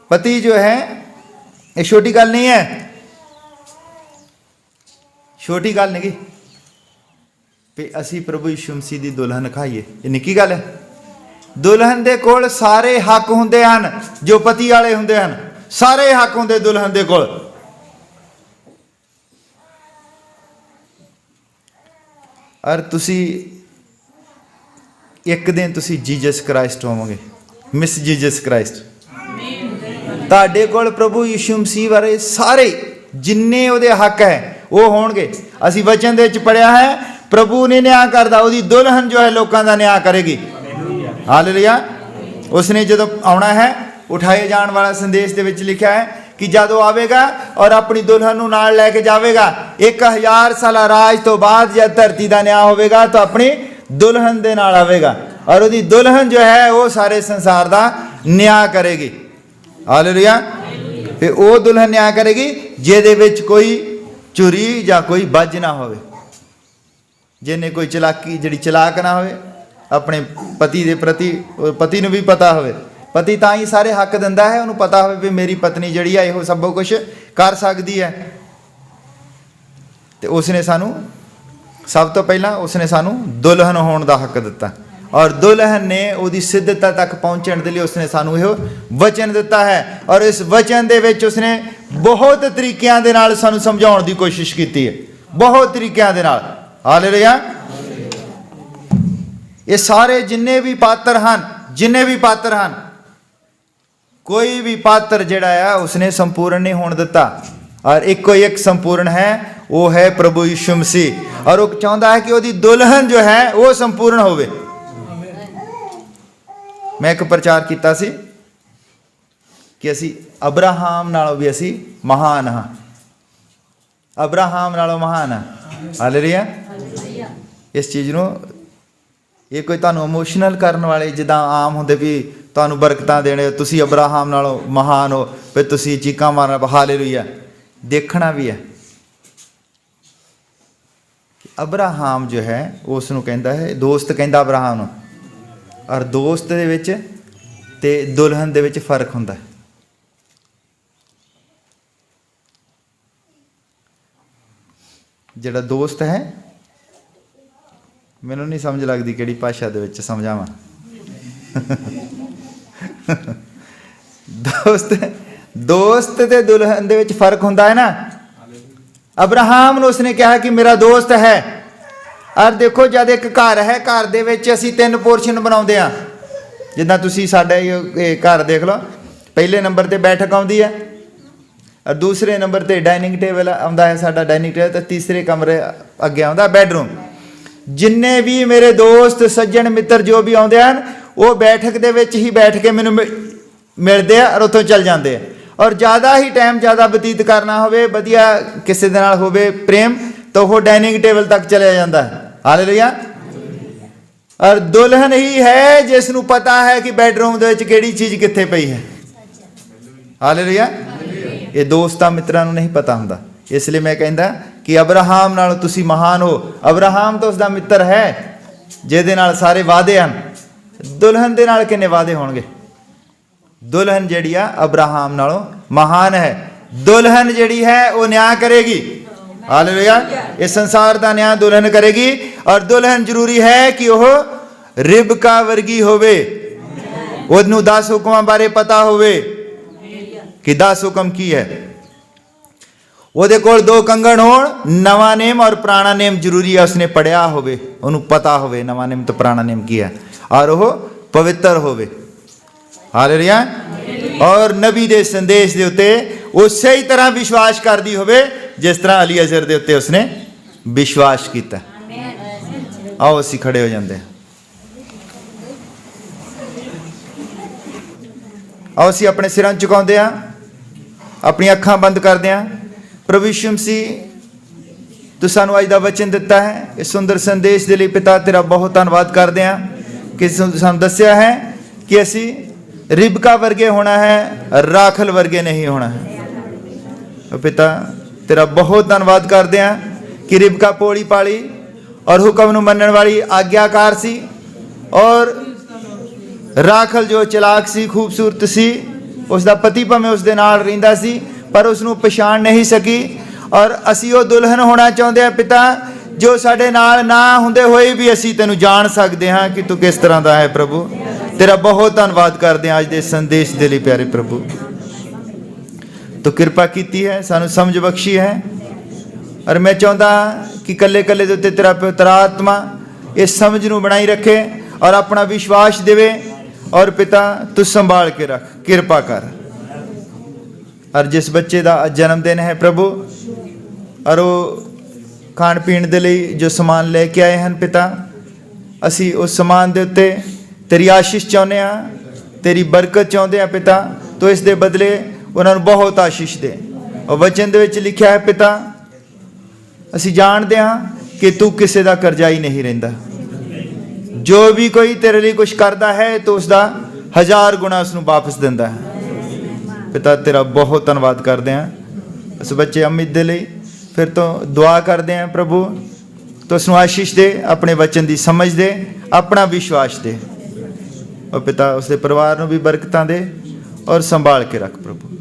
ਪਤੀ ਜੋ ਹੈ ਇਹ ਛੋਟੀ ਗੱਲ ਨਹੀਂ ਹੈ, ਛੋਟੀ ਗੱਲ ਨਹੀਂ ਵੀ ਅਸੀਂ ਪ੍ਰਭੂ ਯਿਸੂ ਮਸੀਹ ਦੀ ਦੁਲਹਨ ਖਾਈਏ, ਇਹ ਨਿੱਕੀ ਗੱਲ ਹੈ। ਦੁਲਹਨ ਦੇ ਕੋਲ ਸਾਰੇ ਹੱਕ ਹੁੰਦੇ ਹਨ ਜੋ ਪਤੀ ਵਾਲੇ ਹੁੰਦੇ ਹਨ। ਸਾਰੇ ਹੱਕ ਹੁੰਦੇ ਦੁਲਹਨ ਦੇ ਕੋਲ। ਔਰ ਤੁਸੀਂ ਇੱਕ ਦਿਨ ਤੁਸੀਂ ਜੀਸਸ ਕ੍ਰਾਈਸਟ ਹੋਵੋਗੇ, ਮਿਸ ਜੀਸਸ ਕ੍ਰਾਈਸਟ। ਤੁਹਾਡੇ ਕੋਲ ਪ੍ਰਭੂ ਯਿਸੂ ਮਸੀਹ ਬਾਰੇ ਸਾਰੇ ਜਿੰਨੇ ਉਹਦੇ ਹੱਕ ਹੈ ਉਹ ਹੋਣਗੇ। ਅਸੀਂ ਵਚਨ ਦੇ ਵਿੱਚ ਪੜ੍ਹਿਆ ਹੈ ਪ੍ਰਭੂ ਨੇ ਨਿਆਂ ਕਰਦਾ, ਉਹਦੀ ਦੁਲਹਨ ਜੋ ਹੈ ਲੋਕਾਂ ਦਾ ਨਿਆਂ ਕਰੇਗੀ। ਹਾਲੇਲੂਇਆ। ਉਸਨੇ ਜਦੋਂ ਆਉਣਾ ਹੈ, ਉਠਾਏ ਜਾਣ ਵਾਲਾ ਸੰਦੇਸ਼ ਦੇ ਵਿੱਚ ਲਿਖਿਆ ਹੈ ਕਿ ਜਦੋਂ ਆਵੇਗਾ ਔਰ ਆਪਣੀ ਦੁਲਹਨ ਨੂੰ ਨਾਲ ਲੈ ਕੇ ਜਾਵੇਗਾ, 1000 ਸਾਲਾ ਰਾਜ ਤੋਂ ਬਾਅਦ ਜਦ ਧਰਤੀ ਦਾ ਨਿਆਂ ਹੋਵੇਗਾ ਤਾਂ ਆਪਣੀ ਦੁਲਹਨ ਦੇ ਨਾਲ ਆਵੇਗਾ, ਔਰ ਉਹਦੀ ਦੁਲਹਨ ਜੋ ਹੈ ਉਹ ਸਾਰੇ ਸੰਸਾਰ ਦਾ ਨਿਆਂ ਕਰੇਗੀ। ਹਾਲੇਲੂਇਆ। ਤੇ ਉਹ ਦੁਲਹਨ ਨਿਆਂ ਕਰੇਗੀ ਜਿਹਦੇ ਵਿੱਚ ਕੋਈ ਚੋਰੀ ਜਾਂ ਕੋਈ ਬੱਜ ਨਾ ਹੋਵੇ, ਜਿਹਨੇ ਕੋਈ ਚਲਾਕੀ, ਜਿਹੜੀ ਚਲਾਕ ਨਾ ਹੋਵੇ ਆਪਣੇ ਪਤੀ ਦੇ ਪ੍ਰਤੀ। ਪਤੀ ਨੂੰ ਵੀ ਪਤਾ ਹੋਵੇ, ਪਤੀ ਤਾਂ ਹੀ ਸਾਰੇ ਹੱਕ ਦਿੰਦਾ ਹੈ, ਉਹਨੂੰ ਪਤਾ ਹੋਵੇ ਵੀ ਮੇਰੀ ਪਤਨੀ ਜਿਹੜੀ ਆ ਇਹੋ ਸਭ ਕੁਝ ਕਰ ਸਕਦੀ ਹੈ। ਤੇ ਉਸਨੇ ਸਾਨੂੰ ਸਭ ਤੋਂ ਪਹਿਲਾਂ ਉਸਨੇ ਸਾਨੂੰ ਦੁਲਹਨ ਹੋਣ ਦਾ ਹੱਕ ਦਿੱਤਾ, ਔਰ ਦੁਲਹਨ ਨੇ ਉਹਦੀ ਸਿੱਧਤਾ ਤੱਕ ਪਹੁੰਚਣ ਦੇ ਲਈ ਉਸਨੇ ਸਾਨੂੰ ਇਹ ਵਚਨ ਦਿੱਤਾ ਹੈ, ਔਰ ਇਸ ਵਚਨ ਦੇ ਵਿੱਚ ਉਸਨੇ ਬਹੁਤ ਤਰੀਕਿਆਂ ਦੇ ਨਾਲ ਸਾਨੂੰ ਸਮਝਾਉਣ ਦੀ ਕੋਸ਼ਿਸ਼ ਕੀਤੀ ਹੈ, ਬਹੁਤ ਤਰੀਕਿਆਂ ਦੇ ਨਾਲ। ਹਾਲੇਲੂਇਆ। ਇਹ ਸਾਰੇ ਜਿੰਨੇ ਵੀ ਪਾਤਰ ਹਨ, ਕੋਈ ਵੀ ਪਾਤਰ ਜਿਹੜਾ ਆ ਉਸਨੇ ਸੰਪੂਰਨ ਨਹੀਂ ਹੋਣ ਦਿੱਤਾ, ਔਰ ਇੱਕੋ ਇੱਕ ਸੰਪੂਰਨ ਹੈ, ਉਹ ਹੈ ਪ੍ਰਭੂ ਯਿਸੂ ਮਸੀਹ। ਔਰ ਉਹ ਚਾਹੁੰਦਾ ਹੈ ਕਿ ਉਹਦੀ ਦੁਲਹਨ ਜੋ ਹੈ ਉਹ ਸੰਪੂਰਨ ਹੋਵੇ। ਮੈਂ ਇੱਕ ਪ੍ਰਚਾਰ ਕੀਤਾ ਸੀ ਕਿ ਅਸੀਂ ਅਬਰਾਹਾਮ ਨਾਲੋਂ ਵੀ ਅਸੀਂ ਮਹਾਨ ਹਾਂ, ਅਬਰਾਹਾਮ ਨਾਲੋਂ ਮਹਾਨ ਹਾਂ। ਹਾਲੇਲੂਇਆ। ਇਸ ਚੀਜ਼ ਨੂੰ ਇਹ ਕੋਈ ਤੁਹਾਨੂੰ ਇਮੋਸ਼ਨਲ ਕਰਨ ਵਾਲੇ ਜਿੱਦਾਂ ਆਮ ਹੁੰਦੇ ਵੀ ਤੁਹਾਨੂੰ ਬਰਕਤਾਂ ਦੇਣੇ, ਤੁਸੀਂ ਅਬਰਾਹਾਮ ਨਾਲੋਂ ਮਹਾਨ ਹੋ, ਫਿਰ ਤੁਸੀਂ ਚੀਕਾਂ ਮਾਰਨਾ ਹਾਲੇਲੂਇਆ, ਦੇਖਣਾ ਵੀ ਹੈ। ਅਬਰਾਹਾਮ ਜੋ ਹੈ ਉਸ ਨੂੰ ਕਹਿੰਦਾ ਹੈ, ਦੋਸਤ ਕਹਿੰਦਾ ਅਬਰਾਹਾਮ ਨੂੰ, ਔਰ ਦੋਸਤ ਦੇ ਵਿੱਚ ਤੇ ਦੁਲਹਨ ਦੇ ਵਿੱਚ ਫਰਕ ਹੁੰਦਾ ਹੈ। ਜਿਹੜਾ ਦੋਸਤ ਹੈ, ਮੈਨੂੰ ਨਹੀਂ ਸਮਝ ਲੱਗਦੀ ਕਿਹੜੀ ਭਾਸ਼ਾ ਦੇ ਵਿੱਚ ਸਮਝਾਵਾਂ। ਦੋਸਤ ਤੇ ਦੁਲਹਨ ਦੇ ਵਿੱਚ ਫਰਕ ਹੁੰਦਾ ਹੈ ਨਾ। ਅਬਰਾਹਾਮ ਨੂੰ ਉਸਨੇ ਕਿਹਾ ਕਿ ਮੇਰਾ ਦੋਸਤ ਹੈ। ਔਰ ਦੇਖੋ, ਜਦ ਇੱਕ ਘਰ ਹੈ, ਘਰ ਦੇ ਵਿੱਚ ਅਸੀਂ 3 ਪੋਰਸ਼ਨ ਬਣਾਉਂਦੇ ਹਾਂ। ਜਿੱਦਾਂ ਤੁਸੀਂ ਸਾਡਾ ਇਹ ਘਰ ਦੇਖ ਲਓ, ਪਹਿਲੇ ਨੰਬਰ ਤੇ ਬੈਠਕ ਆਉਂਦੀ ਹੈ, ਔਰ ਦੂਸਰੇ ਨੰਬਰ ਤੇ ਡਾਈਨਿੰਗ ਟੇਬਲ ਆਉਂਦਾ ਹੈ, ਸਾਡਾ ਡਾਈਨਿੰਗ ਟੇਬਲ, ਤੇ ਤੀਸਰੇ ਕਮਰੇ ਅੱਗੇ ਆਉਂਦਾ ਬੈਡਰੂਮ। ਜਿੰਨੇ ਵੀ ਮੇਰੇ ਦੋਸਤ ਸੱਜਣ ਮਿੱਤਰ ਜੋ ਵੀ ਆਉਂਦੇ ਹਨ, ਉਹ ਬੈਠਕ ਦੇ ਵਿੱਚ ਹੀ ਬੈਠ ਕੇ ਮੈਨੂੰ ਮਿਲਦੇ ਆ ਔਰ ਉੱਥੋਂ ਚੱਲ ਜਾਂਦੇ ਆ। ਔਰ ਜ਼ਿਆਦਾ ਹੀ ਟਾਈਮ ਜ਼ਿਆਦਾ ਬਤੀਤ ਕਰਨਾ ਹੋਵੇ, ਵਧੀਆ ਕਿਸੇ ਦੇ ਨਾਲ ਹੋਵੇ ਪ੍ਰੇਮ, ਤਾਂ ਉਹ ਡਾਈਨਿੰਗ ਟੇਬਲ ਤੱਕ ਚਲਿਆ ਜਾਂਦਾ ਹੈ। ਹਾਲੇਲੂਇਆ। ਔਰ ਦੁਲਹਨ ਹੀ ਹੈ ਜਿਸ ਨੂੰ ਪਤਾ ਹੈ ਕਿ ਬੈਡਰੂਮ ਦੇ ਵਿੱਚ ਕਿਹੜੀ ਚੀਜ਼ ਕਿੱਥੇ ਪਈ ਹੈ। ਹਾਲੇਲੂਇਆ। ਇਹ ਦੋਸਤਾਂ ਮਿੱਤਰਾਂ ਨੂੰ ਨਹੀਂ ਪਤਾ ਹੁੰਦਾ। ਇਸ ਲਈ ਮੈਂ ਕਹਿੰਦਾ ਕਿ ਅਬਰਾਹਾਮ ਨਾਲੋਂ ਤੁਸੀਂ ਮਹਾਨ ਹੋ। ਅਬਰਾਹਾਮ ਤਾਂ ਉਸਦਾ ਮਿੱਤਰ ਹੈ ਜਿਹਦੇ ਨਾਲ ਸਾਰੇ ਵਾਅਦੇ ਹਨ। ਦੁਲਹਨ ਦੇ ਨਾਲ ਕਿੰਨੇ ਵਾਅਦੇ ਹੋਣਗੇ? ਦੁਲਹਨ ਜਿਹੜੀ ਆ ਅਬਰਾਹਾਮ ਨਾਲੋਂ ਮਹਾਨ ਹੈ। ਦੁਲਹਨ ਜਿਹੜੀ ਹੈ ਉਹ ਨਿਆਂ ਕਰੇਗੀ। ਹਾਲੇਲੂਇਆ। ਇਸ ਸੰਸਾਰ ਦਾ ਨਿਆਂ ਦੁਲਹਨ ਕਰੇਗੀ, ਔਰ ਦੁਲਹਨ ਜ਼ਰੂਰੀ ਹੈ ਕਿ ਉਹ ਰਿਬਕਾ ਵਰਗੀ ਹੋਵੇ, ਉਹਨੂੰ 10 ਹੁਕਮਾਂ ਬਾਰੇ ਪਤਾ ਹੋਵੇ ਕਿ 10 ਹੁਕਮ ਕੀ ਹੈ। ਉਹਦੇ ਕੋਲ 2 ਕੰਗਣ ਹੋਣ, ਨਵਾਂ ਨੇਮ ਔਰ ਪੁਰਾਣਾ ਨੇਮ ਜ਼ਰੂਰੀ ਹੈ, ਉਸਨੇ ਪੜਿਆ ਹੋਵੇ, ਉਹਨੂੰ ਪਤਾ ਹੋਵੇ ਨਵਾਂ ਨੇਮ ਤੇ ਪੁਰਾਣਾ ਨੇਮ ਕੀ ਹੈ, ਔਰ ਉਹ ਪਵਿੱਤਰ ਹੋਵੇ। ਹਾਲੇਲੂਇਆ। ਔਰ ਨਬੀ ਦੇ ਸੰਦੇਸ਼ ਦੇ ਉੱਤੇ ਉਸੇ ਹੀ ਤਰ੍ਹਾਂ ਵਿਸ਼ਵਾਸ ਕਰਦੀ ਹੋਵੇ ਜਿਸ ਤਰ੍ਹਾਂ ਅਲੀ ਅਜ਼ਰ ਦੇ ਉੱਤੇ ਉਸਨੇ ਵਿਸ਼ਵਾਸ ਕੀਤਾ। ਆਓ ਅਸੀਂ ਖੜੇ ਹੋ ਜਾਂਦੇ ਹਾਂ। ਆਓ ਅਸੀਂ ਆਪਣੇ ਸਿਰਾਂ ਝੁਕਾਉਂਦੇ ਹਾਂ, ਆਪਣੀਆਂ ਅੱਖਾਂ ਬੰਦ ਕਰਦੇ ਹਾਂ। ਪ੍ਰਭੂ ਯਿਸੂ ਮਸੀਹ, ਤੂੰ ਸਾਨੂੰ ਅੱਜ ਦਾ ਵਚਨ ਦਿੱਤਾ ਹੈ, ਇਸ ਸੁੰਦਰ ਸੰਦੇਸ਼ ਦੇ ਲਈ ਪਿਤਾ ਤੇਰਾ ਬਹੁਤ ਧੰਨਵਾਦ ਕਰਦੇ ਹਾਂ ਕਿ ਸਾਨੂੰ ਦੱਸਿਆ ਹੈ ਕਿ ਅਸੀਂ ਰਿਬਕਾ ਵਰਗੇ ਹੋਣਾ ਹੈ, ਰਾਖਲ ਵਰਗੇ ਨਹੀਂ ਹੋਣਾ ਹੈ। ਪਿਤਾ ਤੇਰਾ ਬਹੁਤ ਧੰਨਵਾਦ ਕਰਦੇ ਹਾਂ ਕਿ ਰਿਬਕਾ ਭੋਲੀ ਭਾਲੀ ਔਰ ਹੁਕਮ ਨੂੰ ਮੰਨਣ ਵਾਲੀ ਆਗਿਆਕਾਰ ਸੀ, ਔਰ ਰਾਖਲ ਜੋ ਚਲਾਕ ਸੀ, ਖੂਬਸੂਰਤ ਸੀ, ਉਸ ਦਾ ਪਤੀ ਭਾਵੇਂ ਉਸ ਦੇ ਨਾਲ ਰਹਿੰਦਾ ਸੀ ਪਰ ਉਸ ਨੂੰ ਪਛਾਣ ਨਹੀਂ ਸਕੀ। ਔਰ ਅਸੀਂ ਉਹ ਦੁਲਹਨ ਹੋਣਾ ਚਾਹੁੰਦੇ ਹਾਂ ਪਿਤਾ, ਜੋ ਸਾਡੇ ਨਾਲ ਨਾ ਹੁੰਦੇ ਹੋਏ ਵੀ ਅਸੀਂ ਤੈਨੂੰ ਜਾਣ ਸਕਦੇ ਹਾਂ ਕਿ ਤੂੰ ਕਿਸ ਤਰ੍ਹਾਂ ਦਾ ਹੈ। ਪ੍ਰਭੂ ਤੇਰਾ ਬਹੁਤ ਧੰਨਵਾਦ ਕਰਦੇ ਹਾਂ ਅੱਜ ਦੇ ਸੰਦੇਸ਼ ਦੇ ਲਈ। ਪਿਆਰੇ ਪ੍ਰਭੂ, ਤੂੰ ਕਿਰਪਾ ਕੀਤੀ ਹੈ, ਸਾਨੂੰ ਸਮਝ ਬਖਸ਼ੀ ਹੈ, ਔਰ ਮੈਂ ਚਾਹੁੰਦਾ ਕਿ ਕੱਲੇ ਕੱਲੇ ਦੇ ਉੱਤੇ ਤੇਰਾ ਪਵਿੱਤਰ ਆਤਮਾ ਇਸ ਸਮਝ ਨੂੰ ਬਣਾਈ ਰੱਖੇ ਔਰ ਆਪਣਾ ਵਿਸ਼ਵਾਸ ਦੇਵੇ। ਔਰ ਪਿਤਾ ਤੂੰ ਸੰਭਾਲ ਕੇ ਰੱਖ, ਕਿਰਪਾ ਕਰ। ਔਰ ਜਿਸ ਬੱਚੇ ਦਾ ਜਨਮ ਦਿਨ ਹੈ ਪ੍ਰਭੂ, ਔਰ ਉਹ ਖਾਣ ਪੀਣ ਦੇ ਲਈ ਜੋ ਸਮਾਨ ਲੈ ਕੇ ਆਏ ਹਨ ਪਿਤਾ, ਅਸੀਂ ਉਸ ਸਮਾਨ ਦੇ ਉੱਤੇ ਤੇਰੀ ਆਸ਼ੀਸ਼ ਚਾਹੁੰਦੇ ਹਾਂ, ਤੇਰੀ ਬਰਕਤ ਚਾਹੁੰਦੇ ਹਾਂ ਪਿਤਾ। ਤੂੰ ਇਸ ਦੇ ਬਦਲੇ ਉਹਨਾਂ ਨੂੰ ਬਹੁਤ ਆਸ਼ੀਸ਼ ਦੇ। ਉਹ ਵਚਨ ਦੇ ਵਿੱਚ ਲਿਖਿਆ ਹੈ ਪਿਤਾ, ਅਸੀਂ ਜਾਣਦੇ ਹਾਂ ਕਿ ਤੂੰ ਕਿਸੇ ਦਾ ਕਰਜ਼ਾਈ ਨਹੀਂ ਰਹਿੰਦਾ। ਜੋ ਵੀ ਕੋਈ ਤੇਰੇ ਲਈ ਕੁਝ ਕਰਦਾ ਹੈ ਤੂੰ ਉਸ ਦਾ 1000 ਗੁਣਾ ਉਸ ਨੂੰ ਵਾਪਸ ਦਿੰਦਾ ਹੈ। ਪਿਤਾ ਤੇਰਾ ਬਹੁਤ ਧੰਨਵਾਦ ਕਰਦੇ ਹਾਂ ਉਸ ਬੱਚੇ ਅਮਿਤ ਦੇ ਲਈ। ਫਿਰ ਤੋਂ ਦੁਆ ਕਰਦੇ ਹਾਂ ਪ੍ਰਭੂ, ਤੂੰ ਉਸ ਨੂੰ ਆਸ਼ੀਸ਼ ਦੇ, ਆਪਣੇ ਵਚਨ ਦੀ ਸਮਝ ਦੇ, ਆਪਣਾ ਵਿਸ਼ਵਾਸ ਦੇ। ਉਹ ਪਿਤਾ ਉਸ ਦੇ ਪਰਿਵਾਰ ਨੂੰ ਵੀ ਬਰਕਤਾਂ ਦੇ ਔਰ ਸੰਭਾਲ ਕੇ ਰੱਖ ਪ੍ਰਭੂ।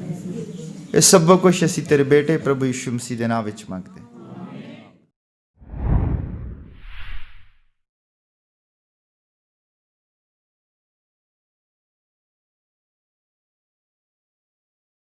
ਇਹ ਸਭ ਕੁਝ ਅਸੀਂ ਤੇਰੇ ਬੇਟੇ ਪ੍ਰਭੂ ਯਿਸੂ ਮਸੀਹ ਦੇ ਨਾਮ ਵਿੱਚ ਮੰਗਦੇ।